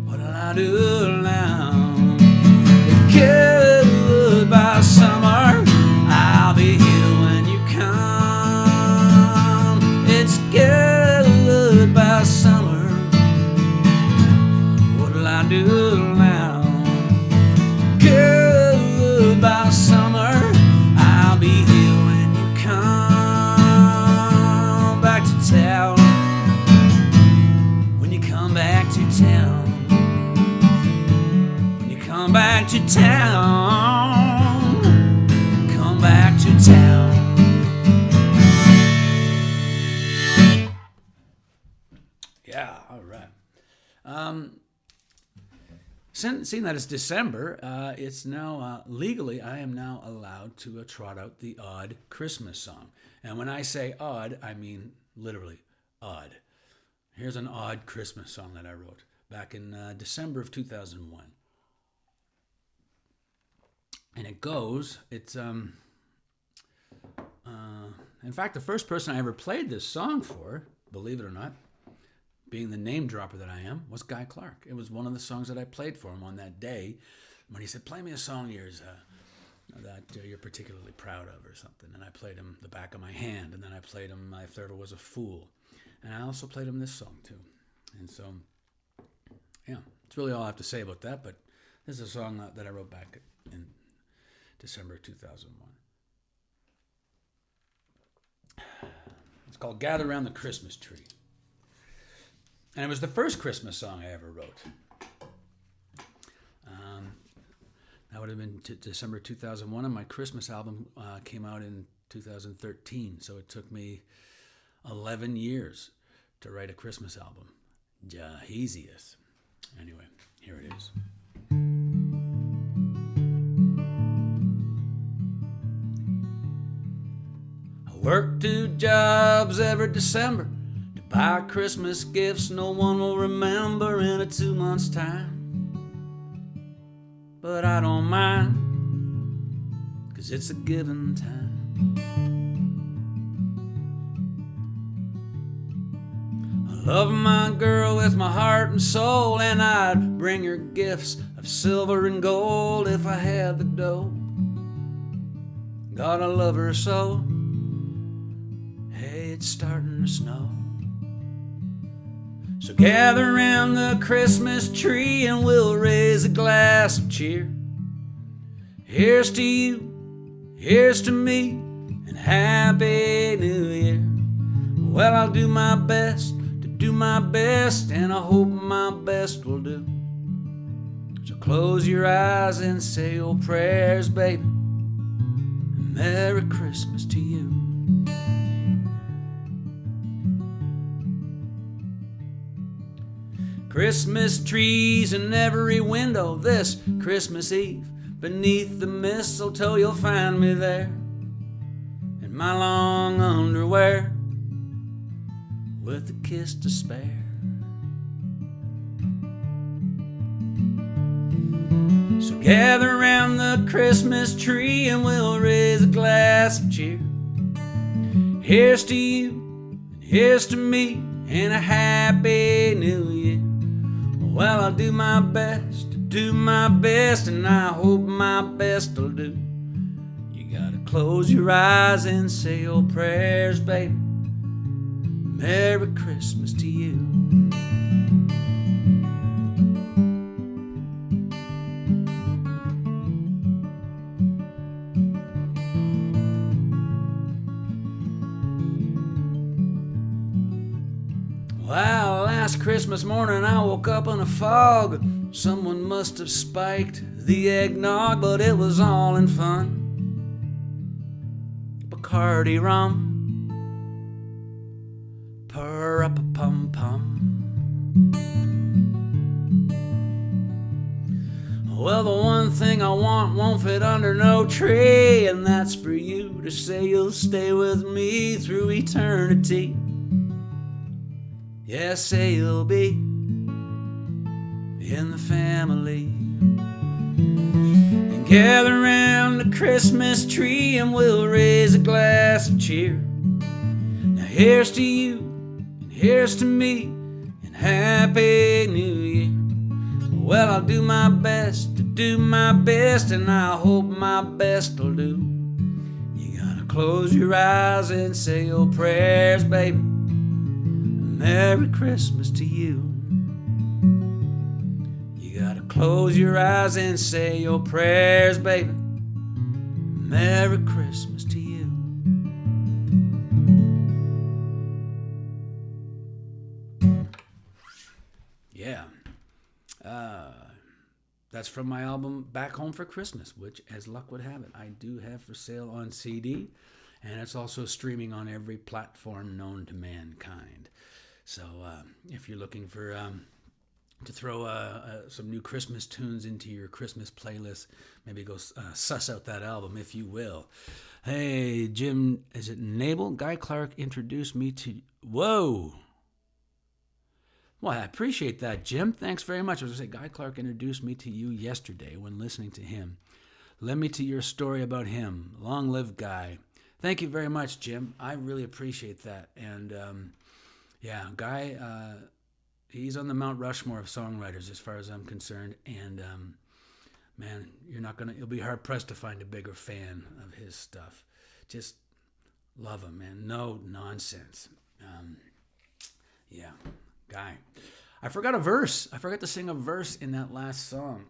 What'll I do now? Goodbye summer. I'll be here when you come. It's goodbye summer. What'll I do now? Goodbye summer. I'll be here when you come back to town. When you come back to town. When you come back to town. Come back to town. Yeah, all right. Seeing that it's December, it's now legally I am now allowed to trot out the odd Christmas song. And when I say odd, I mean literally odd. Here's an odd Christmas song that I wrote back in December of 2001. And it goes, it's, in fact, the first person I ever played this song for, believe it or not, being the name dropper that I am, was Guy Clark. It was one of the songs that I played for him on that day when he said, play me a song of yours that you're particularly proud of or something. And I played him The Back of My Hand, and then I played him If There Ever Was a Fool. And I also played him this song too. And so, yeah, that's really all I have to say about that. But this is a song that I wrote back in December 2001. It's called Gather Around the Christmas Tree. And it was the first Christmas song I ever wrote. That would have been December 2001, and my Christmas album came out in 2013. So it took me 11 years to write a Christmas album. Jahezius. Anyway, here it is. I work 2 jobs every December to buy Christmas gifts no one will remember in a 2 months' time. But I don't mind, 'cause it's a given time. I love my girl with my heart and soul, and I'd bring her gifts of silver and gold if I had the dough. God, I love her so. Hey, it's starting to snow. So gather around the Christmas tree and we'll raise a glass of cheer. Here's to you, here's to me, and Happy New Year. Well, I'll do my best to do my best, and I hope my best will do. So close your eyes and say your prayers, baby. Merry Christmas to you. Christmas trees in every window this Christmas Eve. Beneath the mistletoe you'll find me there, in my long underwear, with a kiss to spare. So gather around the Christmas tree and we'll raise a glass of cheer. Here's to you, and here's to me, and a Happy New Year. Well, I'll do my best to do my best, and I hope my best will do. You gotta close your eyes and say your prayers, baby. Merry Christmas to you. Well, last Christmas morning I woke up in a fog. Someone must have spiked the eggnog, but it was all in fun. Bacardi rum, pum-pum. Well, the one thing I want won't fit under no tree, and that's for you to say you'll stay with me through eternity. Yeah, say you'll be in the family. And gather around the Christmas tree and we'll raise a glass of cheer. Now here's to you, and here's to me, and Happy New Year. Well, I'll do my best to do my best, and I hope my best will do. You gotta close your eyes and say your prayers, baby. Merry Christmas to you. You gotta close your eyes and say your prayers, baby. Merry Christmas to you. Yeah. That's from my album Back Home for Christmas, which, as luck would have it, I do have for sale on CD, and it's also streaming on every platform known to mankind. So if you're looking for to throw some new Christmas tunes into your Christmas playlist, maybe go suss out that album, if you will. Hey, Jim, is it Nabel? Guy Clark introduced me to... Whoa! Well, I appreciate that, Jim. Thanks very much. I was going to say, Guy Clark introduced me to you yesterday when listening to him. Led me to your story about him. Long live Guy. Thank you very much, Jim. I really appreciate that. And... yeah, Guy, he's on the Mount Rushmore of songwriters as far as I'm concerned, and man, you'll be hard pressed to find a bigger fan of his stuff. Just love him, man. No nonsense. guy. I forgot a verse. I forgot to sing a verse in that last song.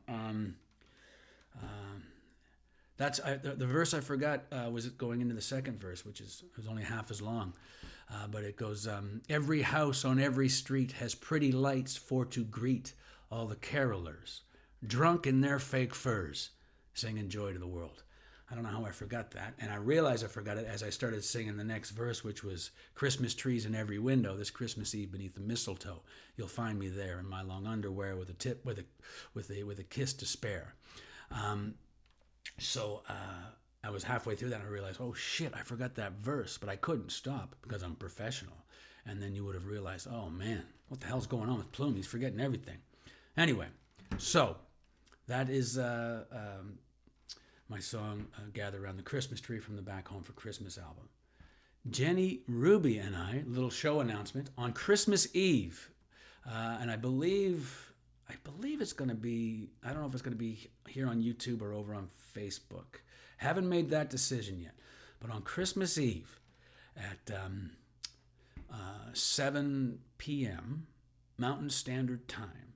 The verse I forgot was going into the second verse, which was only half as long. But it goes, every house on every street has pretty lights for to greet all the carolers, drunk in their fake furs, singing joy to the world. I don't know how I forgot that. And I realized I forgot it as I started singing the next verse, which was Christmas trees in every window this Christmas Eve beneath the mistletoe. You'll find me there in my long underwear with a kiss to spare. So I was halfway through that and I realized, oh shit, I forgot that verse, but I couldn't stop because I'm professional. And then you would have realized, oh man, what the hell's going on with Plume? He's forgetting everything. Anyway, so that is my song, Gather Around the Christmas Tree from the Back Home for Christmas album. Jenny, Ruby, and I, little show announcement, on Christmas Eve. And I believe it's going to be, I don't know if it's going to be here on YouTube or over on Facebook. Haven't made that decision yet. But on Christmas Eve at 7 p.m. Mountain Standard Time,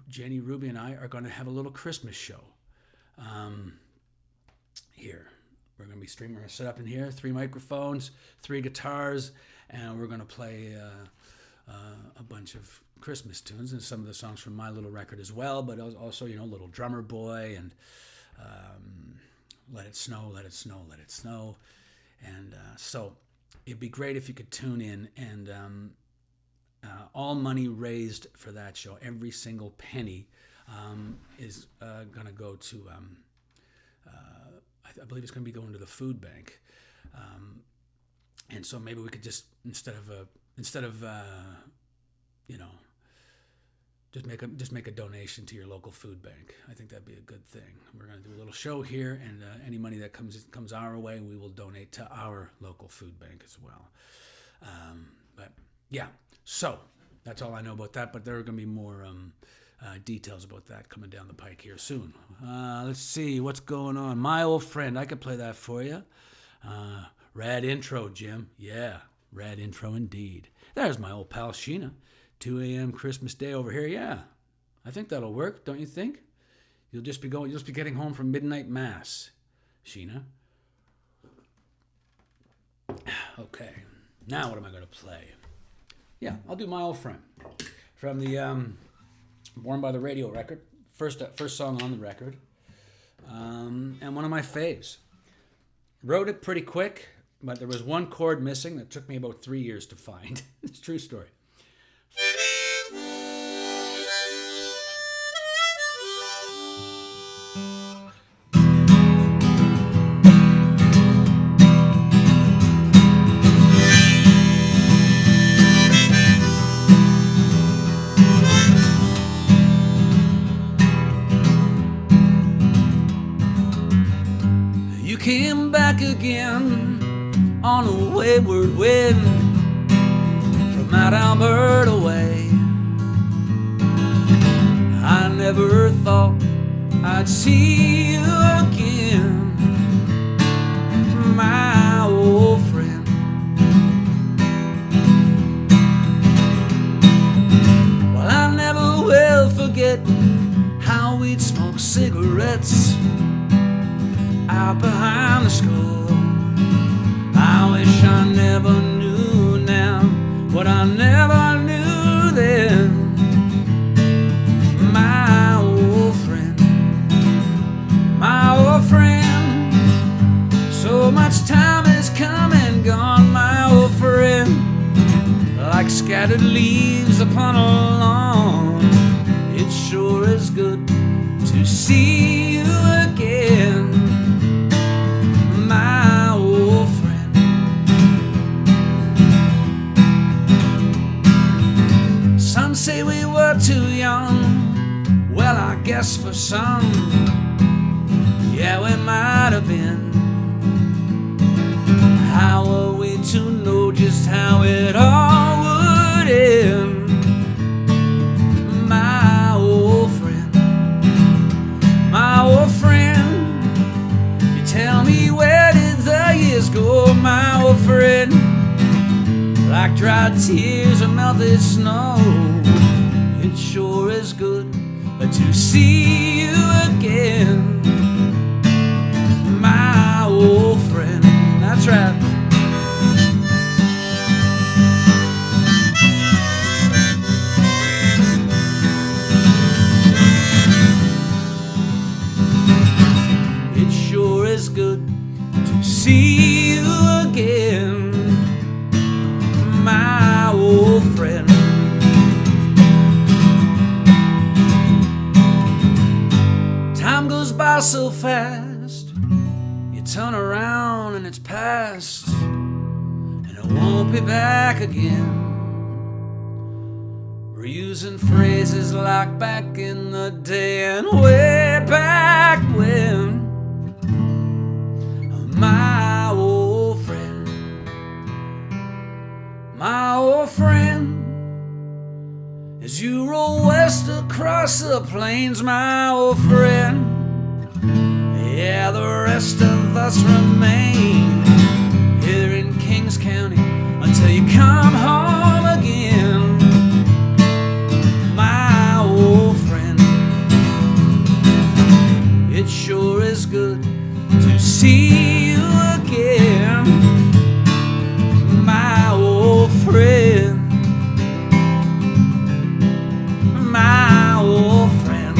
Jenny, Ruby, and I are going to have a little Christmas show. Here. We're going to be streaming. We're going to set up in here, 3 microphones, 3 guitars, and we're going to play a bunch of Christmas tunes and some of the songs from my little record as well, but also, Little Drummer Boy and Let It Snow, Let It Snow, Let It Snow. And so it'd be great if you could tune in, and all money raised for that show, every single penny, is going to go to, I believe it's going to be going to the food bank. And so maybe we could just, instead of just make a donation to your local food bank. I think that'd be a good thing. We're going to do a little show here, and any money that comes our way, we will donate to our local food bank as well. But yeah, so that's all I know about that. But there are going to be more details about that coming down the pike here soon. Let's see what's going on. My Old Friend, I could play that for you. Rad intro, Jim. Yeah, rad intro indeed. There's my old pal Sheena. 2 a.m. Christmas Day over here. Yeah, I think that'll work, don't you think? You'll just be getting home from midnight mass, Sheena. Okay, now what am I going to play? Yeah, I'll do My Old Friend from the Born by the Radio record, first song on the record, and one of my faves. Wrote it pretty quick, but there was one chord missing that took me about 3 years to find. It's a true story. You came back again on a wayward wind from out Alberta way. I never thought I'd see you again, my old friend. Well, I never will forget how we'd smoke cigarettes out behind the school. I wish I never knew now what I never knew then, my old friend, my old friend. So much time has come and gone, my old friend, like scattered leaves upon a lawn. It sure is good to see you again, my old friend. Some say we were too young. Well, I guess for some, yeah, we might have been. How are we to know just how it all would end, my old friend, my old friend? You tell me, where did the years go, my old friend? Like dry tears melted snow. It sure is good to see you again, my old friend. That's right. It sure is good to see you again, my old friend. Time goes by so fast, you turn around and it's past, and it won't be back again. We're using phrases like back in the day and way back when, my old friend, my old friend. As you roll west across the plains, my old friend, yeah, the rest of us remain here in Kings County until you come home again, my old friend. It sure is good to see you again, my old friend. My old friend,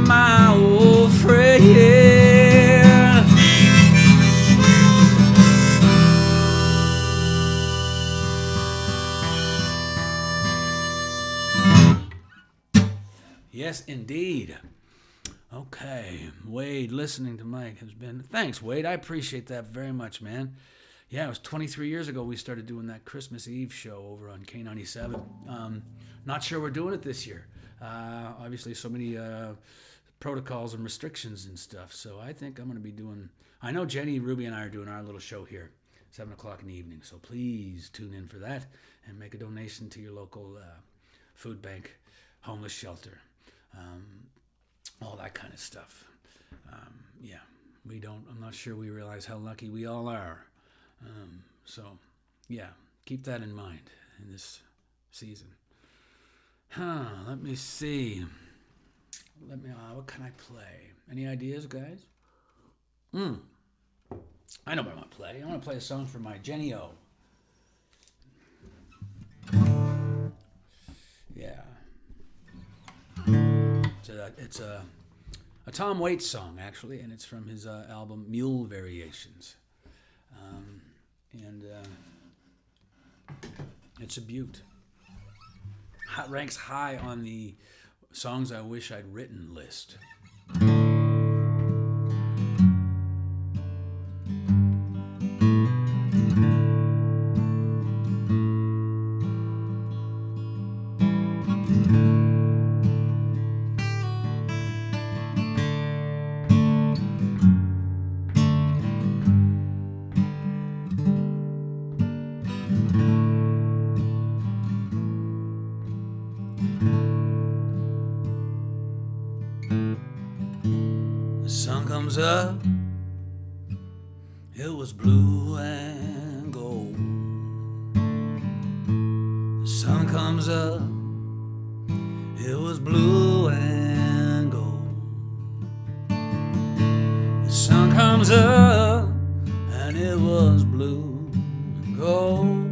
my old friend, yeah. Yes, indeed. Okay, Wade, listening to Mike has been... Thanks, Wade. I appreciate that very much, man. Yeah, it was 23 years ago we started doing that Christmas Eve show over on K97. Not sure we're doing it this year. Obviously, so many protocols and restrictions and stuff. So I think I'm going to be doing... I know Jenny, Ruby, and I are doing our little show here, 7 o'clock in the evening. So please tune in for that and make a donation to your local food bank, homeless shelter, all that kind of stuff. Yeah, I'm not sure we realize how lucky we all are. So, yeah, keep that in mind in this season. Let me see. What can I play? Any ideas, guys? I know what I want to play. I want to play a song for my Jenny O. Yeah. It's a Tom Waits song, actually, and it's from his album Mule Variations. And it's a beaut. Ranks high on the songs I wish I'd written list. Up, it was blue and gold. The sun comes up, it was blue and gold. The sun comes up, and it was blue and gold.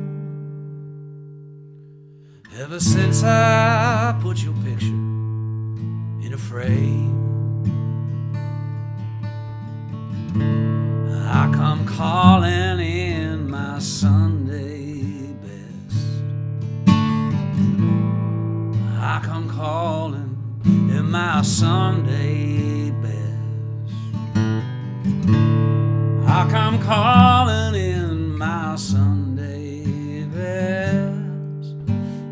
Ever since I put your picture in a frame, I come calling in my Sunday best. I come calling in my Sunday best. I come calling in my Sunday best.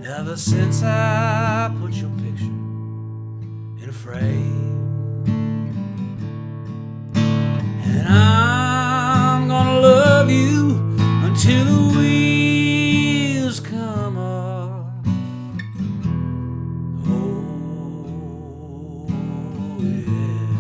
Ever since I put your picture in a frame. And I'm gonna love you until the wheels come off. Oh, yeah.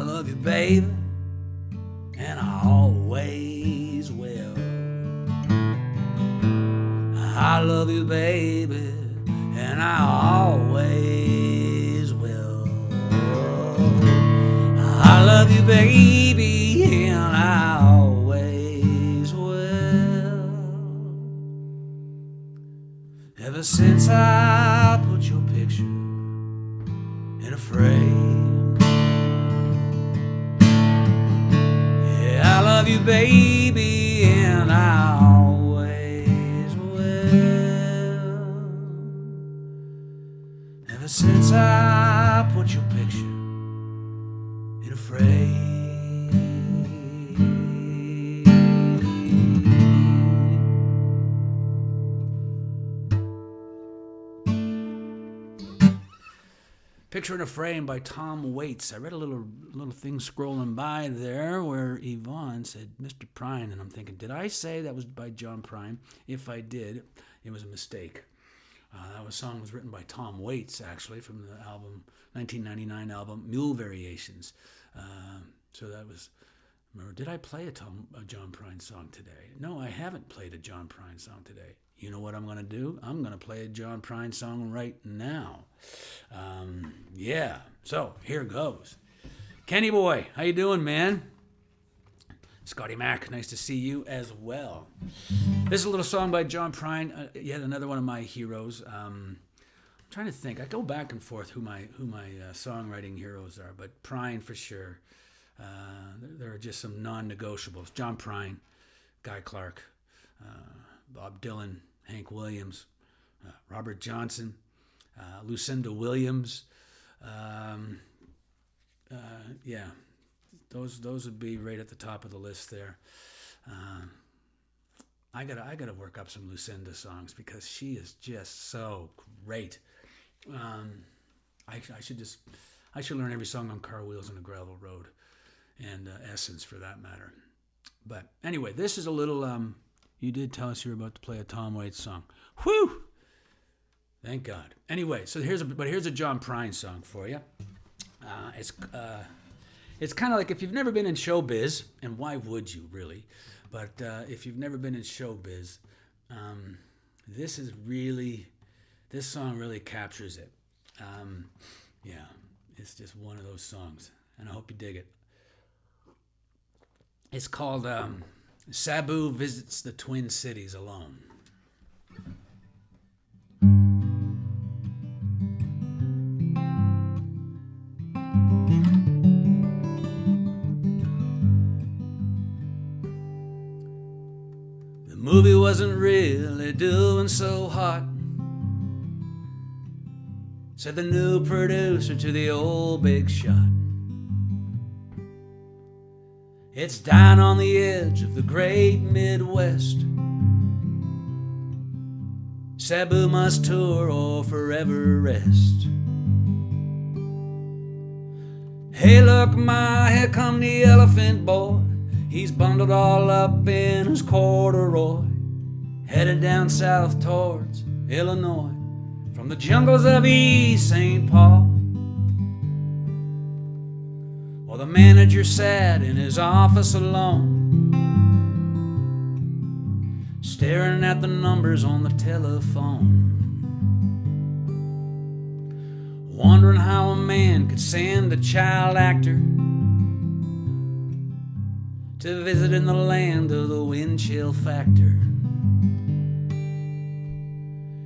I love you, baby, and I always will. I love you, baby, and I always will. I love you, baby, and I always will. Ever since I put your picture in a frame, yeah, I love you, baby, and I always will. Ever since I put your picture in a frame. Picture in a Frame by Tom Waits. I read a little thing scrolling by there where Yvonne said Mr. Prine, and I'm thinking, did I say that was by John Prine? If I did, it was a mistake. That song was written by Tom Waits, actually, from the album 1999 album Mule Variations. So that was. Remember, did I play a John Prine song today? No, I haven't played a John Prine song today. You know what I'm going to do? I'm going to play a John Prine song right now. Yeah, so here goes. Kenny boy, how you doing, man? Scotty Mac, nice to see you as well. This is a little song by John Prine, yet another one of my heroes. I'm trying to think. I go back and forth who my songwriting heroes are, but Prine for sure. There are just some non-negotiables. John Prine, Guy Clark, Bob Dylan, Hank Williams, Robert Johnson, Lucinda Williams. Yeah, those would be right at the top of the list there. I gotta work up some Lucinda songs because she is just so great. I should learn every song on Car Wheels on a Gravel Road, and Essence for that matter. But anyway, this is a little. You did tell us you were about to play a Tom Waits song. Whew! Thank God. Anyway, so here's a John Prine song for you. It's kind of like if you've never been in showbiz, and why would you really? But if you've never been in showbiz, this song really captures it. Yeah, it's just one of those songs, and I hope you dig it. It's called Sabu Visits the Twin Cities Alone. The movie wasn't really doing so hot, said the new producer to the old big shot. It's down on the edge of the great Midwest. Sabu must tour or forever rest. Hey, look, Ma, here come the elephant boy. He's bundled all up in his corduroy, headed down south towards Illinois, from the jungles of East St. Paul. Well, the manager sat in his office alone, staring at the numbers on the telephone, wondering how a man could send a child actor to visit in the land of the wind chill factor.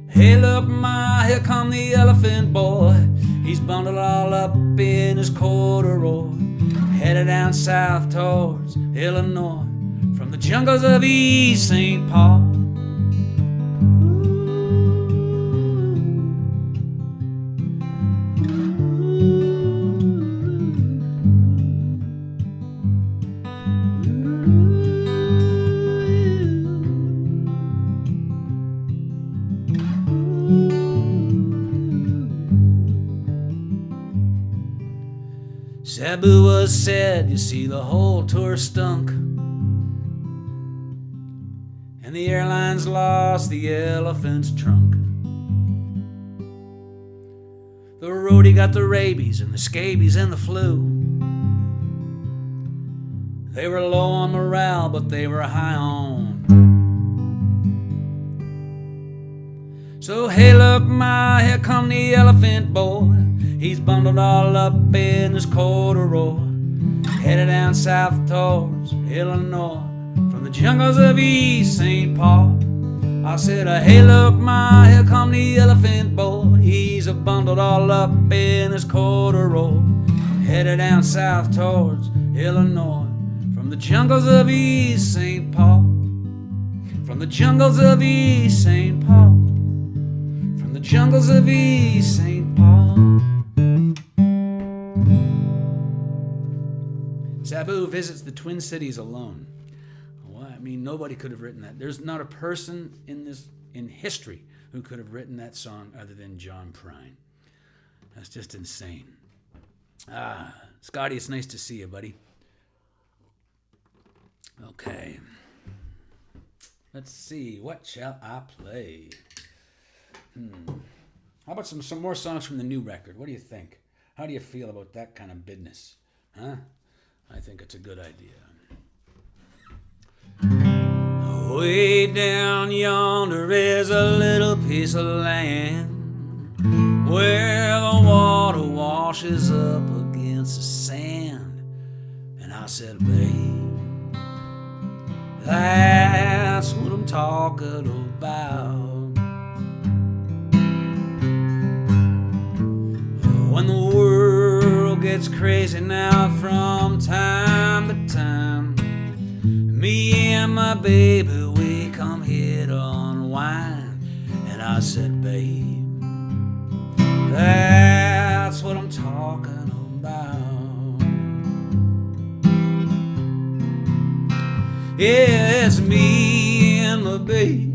Hey, look, Ma, here come the elephant boy. He's bundled all up in his corduroy, headed down south towards Illinois, from the jungles of East St. Paul. Sabu was sad, you see, the whole tour stunk, and the airlines lost the elephant's trunk. The roadie got the rabies and the scabies and the flu, They were low on morale, but they were high on. So hey look ma, here come the elephant boy. He's bundled all up in his corduroy, headed down south towards Illinois, from the jungles of East St. Paul. I said, hey look ma, here come the elephant boy. He's bundled all up in his corduroy, headed down south towards Illinois, from the jungles of East St. Paul. From the jungles of East St. Paul. From the jungles of East St. Paul. Sabu visits the Twin Cities alone. Well, I mean, nobody could have written that. There's not a person in history who could have written that song other than John Prine. That's just insane. Scotty, it's nice to see you, buddy. Okay. Let's see. What shall I play? How about some more songs from the new record? What do you think? How do you feel about that kind of business? Huh? I think it's a good idea. Way down yonder is a little piece of land where the water washes up against the sand. And I said, babe, that's what I'm talking about. When the world gets crazy now from time to time, me and my baby, we come here to unwind. And I said, babe, that's what I'm talking about. Yeah, it's me and my baby,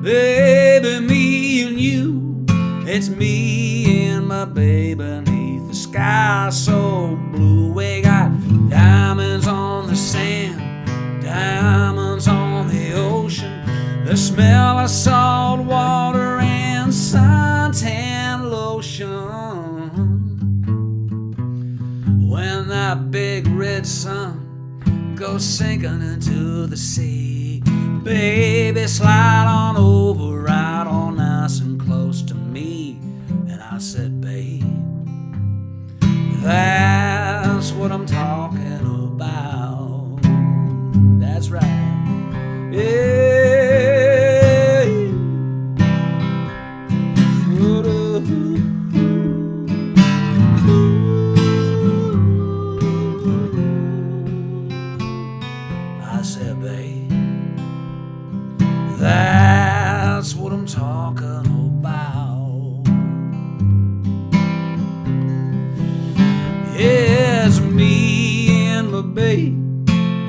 baby, me and you. It's me and my baby beneath the sky so blue. We got diamonds on the sand, diamonds on the ocean, the smell of salt water and suntan lotion. When that big red sun goes sinking into the sea, baby, slide on over right on nice and close to me. And I said, babe, that's what I'm talking about. That's right. Yeah. I said, babe, that's what I'm talking about. Yeah, it's me and my baby,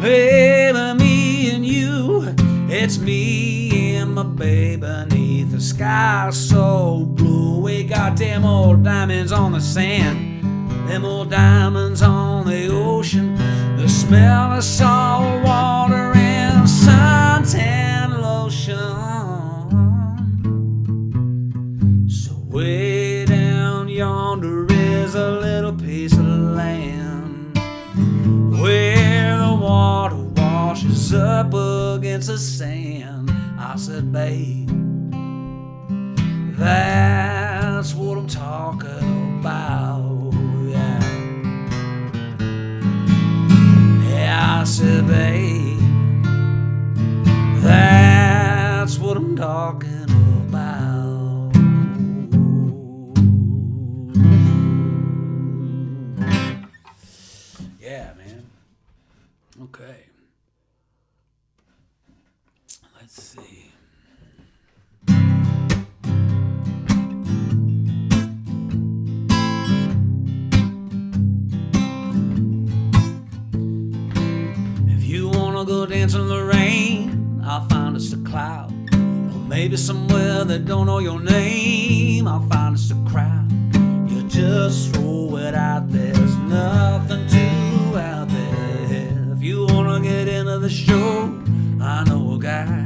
baby, me and you. It's me and my baby beneath the sky so blue. We got them old diamonds on the sand, them old diamonds on the ocean, the smell of salt water and suntan lotion. So way down yonder is a little piece of land where the water washes up against the sand. I said, babe, that's what I'm talking about. Yeah, yeah, I said, babe, that's what I'm talking about. Yeah, man. Okay. Let's see. If you wanna go dance in the rain, I'll find us a cloud. Or maybe somewhere that don't know your name, I'll find us a crowd. You just throw it out there, there's nothing to out there. If you wanna get into the show, I know a guy.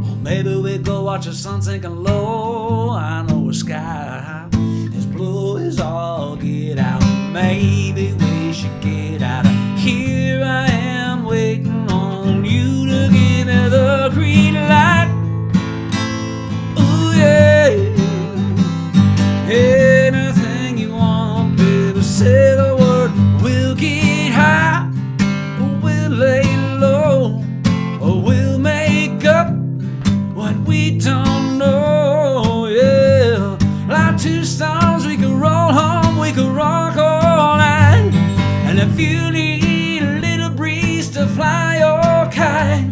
Or maybe we go watch the sun sinking low. I know a sky as blue as all get out. Maybe we should get out of here. I am to fly your kite.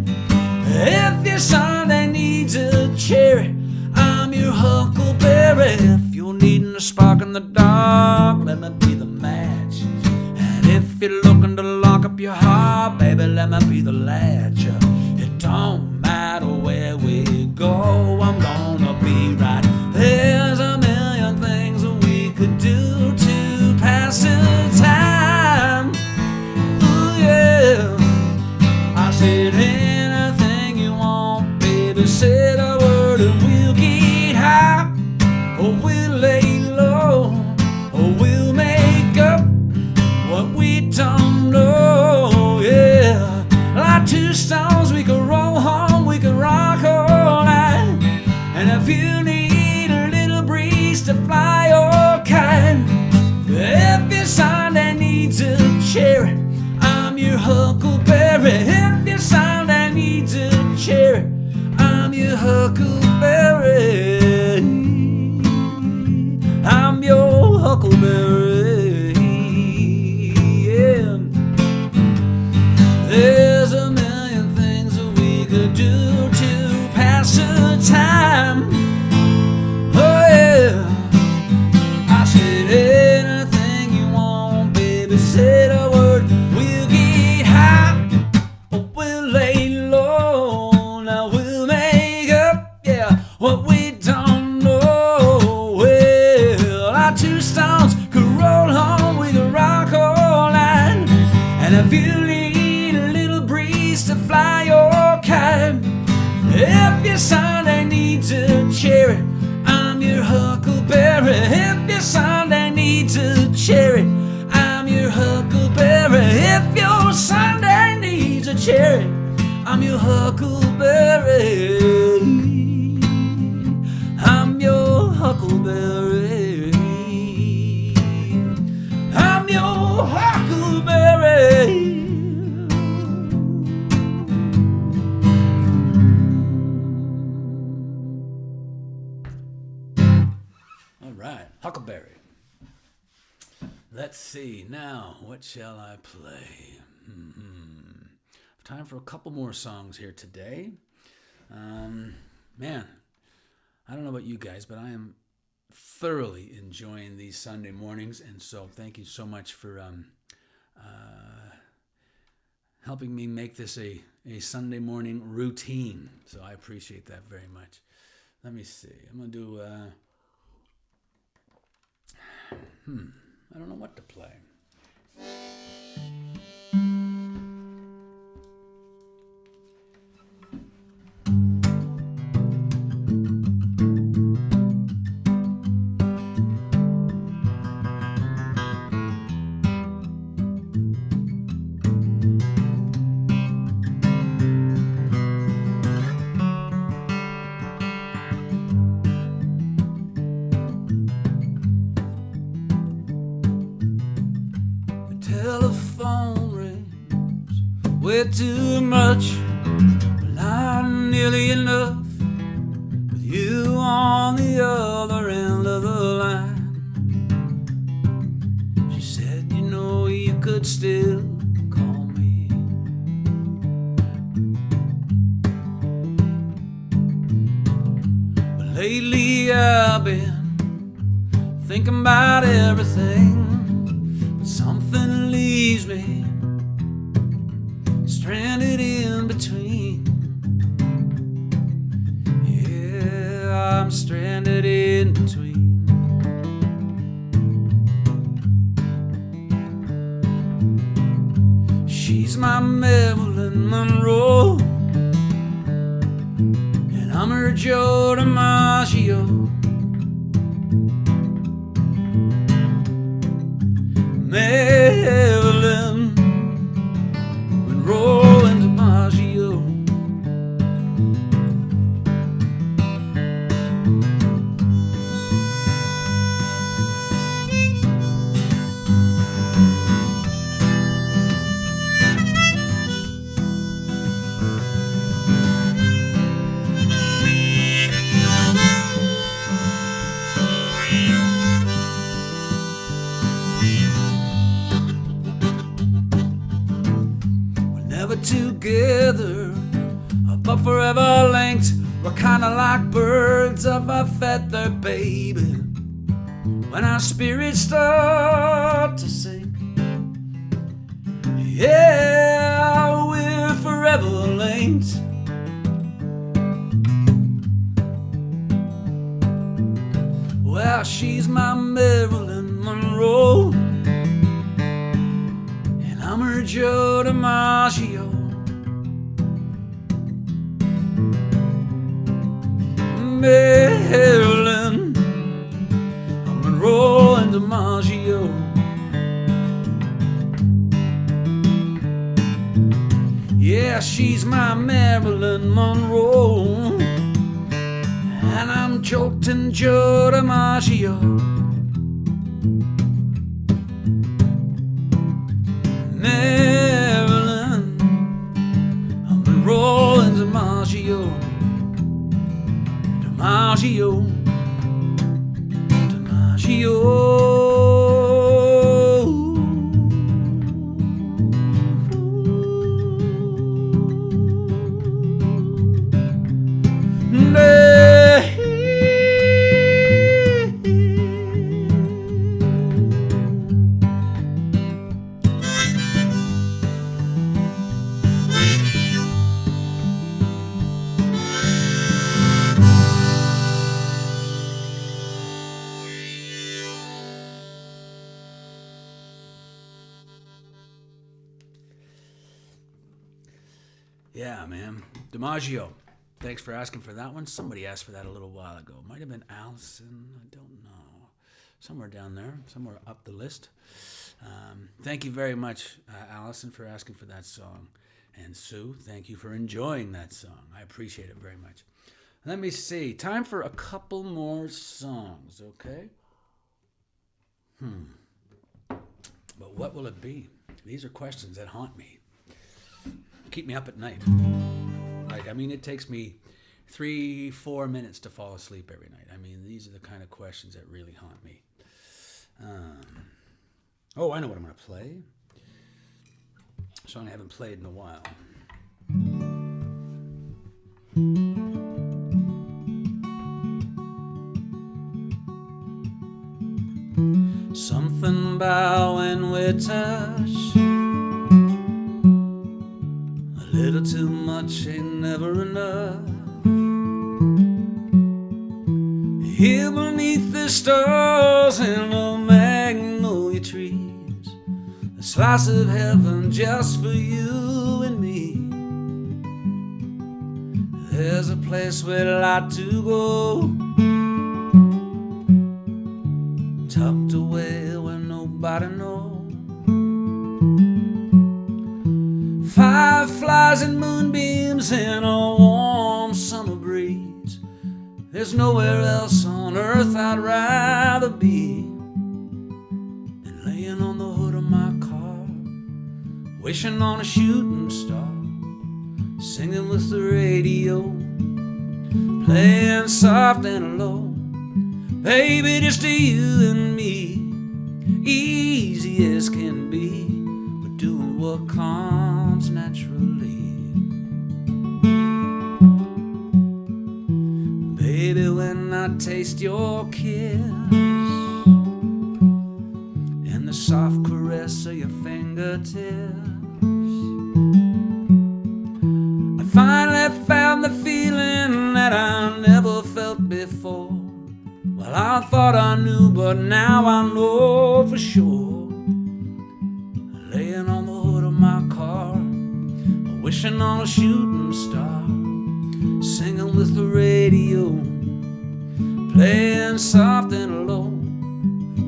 If your Sunday needs a cherry, I'm your huckleberry. If you're needing a spark in the dark, let me be the match. And if you're looking to lock up your heart, baby, let me be the latch. It don't matter where we go, I'm gonna be right. There's a million things that we could do to pass the time. Ooh, yeah. I said anything you want, baby, say the word and we'll get high, or we'll lay low, or we'll make up what we don't know, yeah. Like two stones, we could roll home, we could rock all night. And if you need a little breeze to fly your kite, if your Sunday needs a cherry, I'm your huckleberry. If your Sunday needs a cherry, I'm your huckleberry. I'm your huckleberry. Yeah. There's a million things that we could do to pass the time. Oh yeah. I said anything you want, baby, say the word. We'll get high, or we'll lay low. Now we'll make up, yeah, what we don't know. Well, our two stones could roll home, we could rock all night. And if you need a little breeze to fly your kite, if your Sunday needs a cherry, I'm your huckleberry. If your Sunday needs a cherry, I'm your huckleberry. If your Sunday needs a cherry, I'm your huckleberry. I'm your huckleberry. I'm your huckleberry. All right, huckleberry. Let's see now, what shall I play? Time for a couple more songs here today. Man, I don't know about you guys, but I am thoroughly enjoying these Sunday mornings, and so thank you so much for helping me make this a Sunday morning routine. So I appreciate that very much. Let me see. I'm going to do... I don't know what to play. Telephone rings way too much, but not nearly enough with you on the other end of the line. She said, you know, you could still call me. But lately I've been thinking about everything. Something leaves me stranded in between. Yeah, I'm stranded in between. She's my Marilyn Monroe, and I'm her Joe DiMaggio. Marilyn Monroe and DiMaggio. never together, but forever linked. We're kinda like birds of a feather, baby. When our spirits start to sink, yeah, we're forever linked. Well, she's my Marilyn Monroe, and I'm her Joe DiMaggio. Marilyn Monroe and DiMaggio. Yeah, she's my Marilyn Monroe, and I'm jolting Joe DiMaggio. Marilyn Monroe and DiMaggio. DiMaggio. Yeah, man. DiMaggio. Thanks for asking for that one. Somebody asked for that a little while ago. Might have been Allison. I don't know. Somewhere down there. Somewhere up the list. Thank you very much, Allison, for asking for that song. And Sue, thank you for enjoying that song. I appreciate it very much. Let me see. Time for a couple more songs, okay? But what will it be? These are questions that haunt me. Keep me up at night. It takes me 3-4 minutes to fall asleep every night. These are the kind of questions that really haunt me. I know what I'm going to play. A song I haven't played in a while. Something about when we touch, a little too much ain't never enough. Here beneath the stars and the magnolia trees, a slice of heaven just for you and me. There's a place we'd like to go, tucked away where nobody knows. Fireflies and moonbeams and a warm summer breeze. There's nowhere else on earth I'd rather be than laying on the hood of my car, wishing on a shooting star, singing with the radio, playing soft and low. Baby, just to you and me, easy as can be, but doing what comes naturally. Baby, when I taste your kiss and the soft caress of your fingertips, I finally found the feeling that I never felt before. Well, I thought I knew, but now I know for sure. Laying on the hood of my car, wishing on a shooting star, singing with the radio, playing soft and low.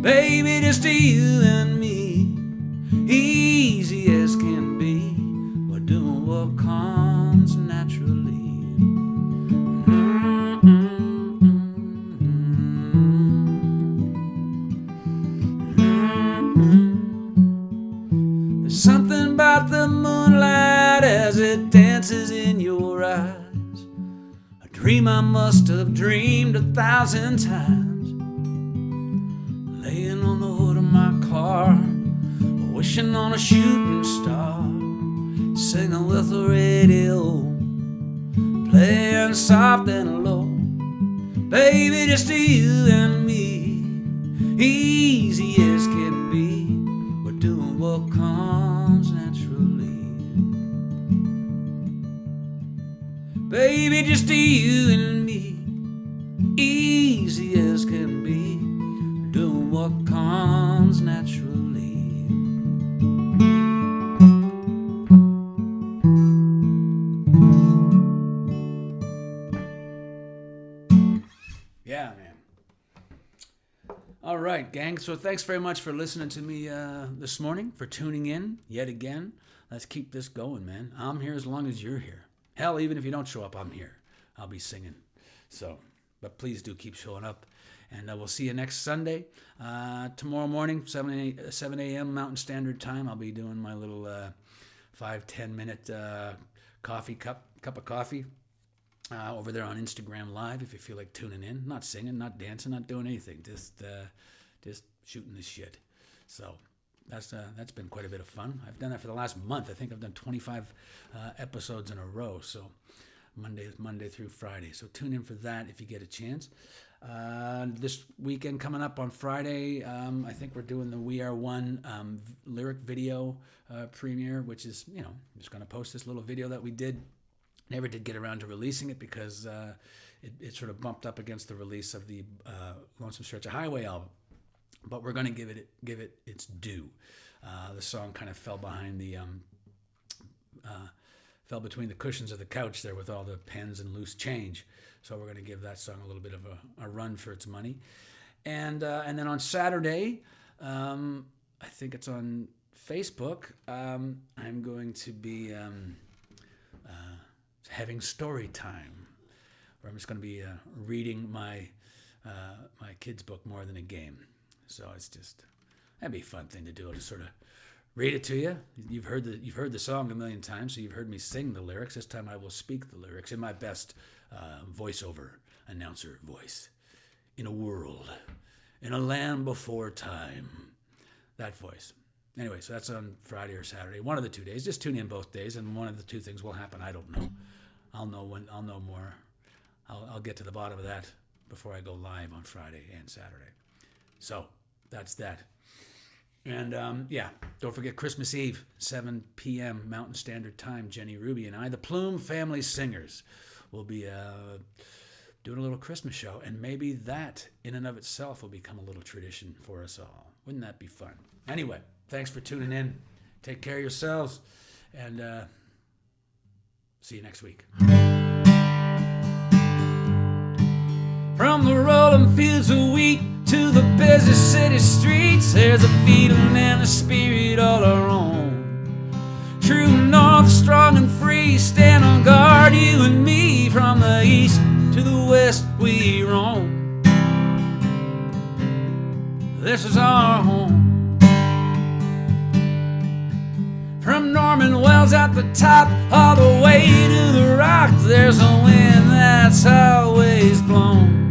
Baby, just to you and me, easy as can be, we're doing what comes naturally. There's something about the moonlight as it dances in your eyes, a dream I must have dreamed 1,000 times. Laying on the hood of my car, wishing on a shooting star, singing with with the radio playing soft and low. Baby, just you and me, easy as can be. We're doing what comes naturally. Baby, just you and me, easy as can be. Doing what comes naturally. Yeah, man. All right, gang. So thanks very much for listening to me this morning, for tuning in yet again. Let's keep this going, man. I'm here as long as you're here. Hell, even if you don't show up, I'm here. I'll be singing. So, but please do keep showing up. And we'll see you next Sunday. Tomorrow morning, 7 a.m. Mountain Standard Time, I'll be doing my little 5-10 minute cup of coffee over there on Instagram Live if you feel like tuning in. Not singing, not dancing, not doing anything. Just shooting this shit. So that's been quite a bit of fun. I've done that for the last month. I think I've done 25 episodes in a row. So Monday through Friday. So tune in for that if you get a chance. This weekend coming up on Friday, I think we're doing the We Are One lyric video premiere, which is, I'm just going to post this little video that we did. Never did get around to releasing it because it sort of bumped up against the release of the Lonesome Stretch of Highway album. But we're going to give it its due. The song kind of fell behind the fell between the cushions of the couch there with all the pens and loose change. So we're going to give that song a little bit of a run for its money. And then on Saturday, I think it's on Facebook, I'm going to be having story time, where I'm just going to be reading my kids' book More Than a Game. So that'd be a fun thing to do. I'll just sort of read it to you. You've heard the song a million times, so you've heard me sing the lyrics. This time I will speak the lyrics in my best voiceover announcer voice. In a world, in a land before time. That voice. Anyway, so that's on Friday or Saturday. One of the 2 days. Just tune in both days, and one of the two things will happen. I don't know. I'll know more. I'll get to the bottom of that before I go live on Friday and Saturday. So that's that. And don't forget Christmas Eve, 7 p.m. Mountain Standard Time. Jenny Ruby and I, the Plume Family Singers, will be doing a little Christmas show. And maybe that, in and of itself, will become a little tradition for us all. Wouldn't that be fun? Anyway, thanks for tuning in. Take care of yourselves. And see you next week. From the rolling fields of wheat to the busy city streets, there's a feeling and a spirit all our own. True north, strong and free, stand on guard, you and me. From the east to the west we roam. This is our home. From Norman Wells at the top, all the way to the rock, there's a wind that's always blown.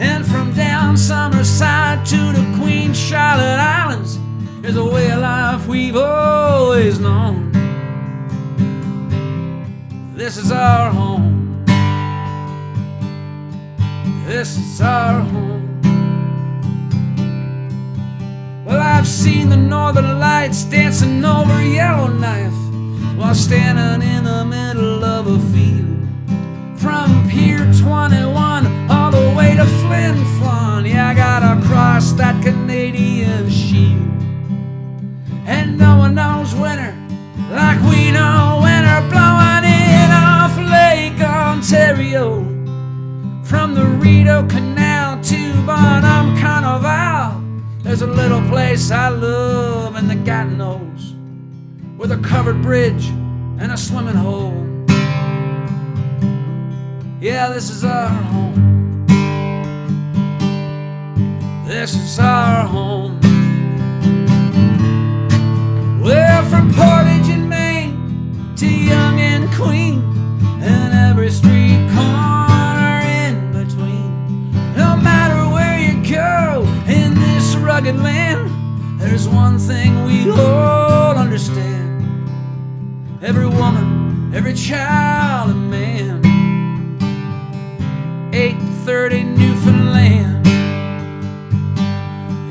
And from down Summerside to the Queen Charlotte Islands, there's a way of life we've always known. This is our home. This is our home. Well, I've seen the northern lights dancing over Yellowknife while standing in the middle of a field. From Pier 21 all the way to Flin Flon, yeah, I gotta cross that Canadian shield. And no one knows winter like we know winter, blowing in off Lake Ontario. From the Rideau Canal to Bonham Carnival, there's a little place I love in the Gatineaus, with a covered bridge and a swimming hole. Yeah, this is our home. This is our home. Well, from Portage in Maine to Yonge and Queen, and every street corner in between. No matter where you go in this rugged land, there's one thing we all understand, every woman, every child and man. 8:30 Newfoundland,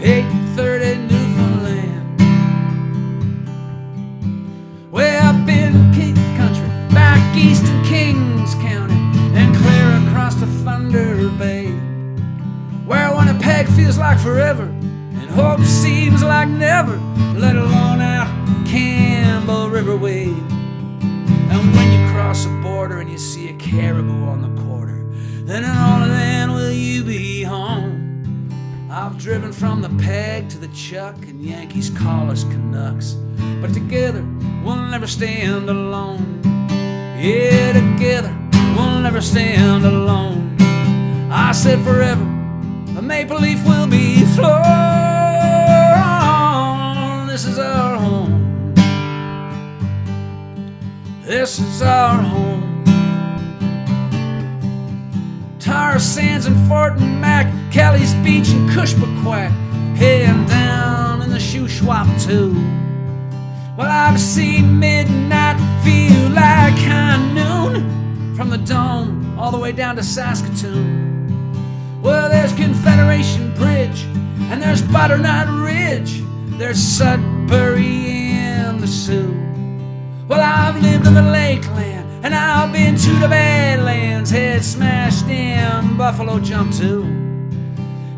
8:30 Newfoundland. Way up in Cape Country, back east in Kings County, and clear across the Thunder Bay, where Winnipeg feels like forever and hope seems like never, let alone out Campbell River Way. And when you cross a border and you see a caribou on the quarter, then and only then will you be home. I've driven from the Peg to the Chuck, and Yankees call us Canucks, but together we'll never stand alone. Yeah, together we'll never stand alone. I said forever, a maple leaf will be flown. This is our home. This is our home. Tar Sands and Fort Mac, Kelly's Beach and Cushpaquack, heading down in the Shuswap too. Well, I've seen midnight feel like high noon, from the Dome all the way down to Saskatoon. Well, there's Confederation Bridge, and there's Butternut Ridge, there's Sudbury and the Sioux. Well, I've lived in the Lakeland, and I've been to the Badlands, head smashed in Buffalo Jump too.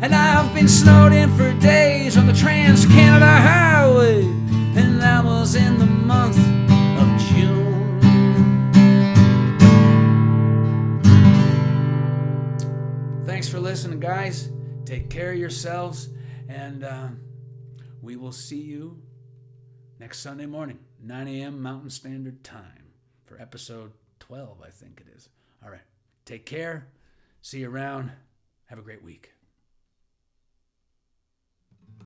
And I've been snowed in for days on the Trans-Canada Highway, and that was in the month of June. Thanks for listening, guys. Take care of yourselves, and we will see you next Sunday morning, 9 a.m. Mountain Standard Time, for episode 12, I think it is. All right. Take care. See you around. Have a great week.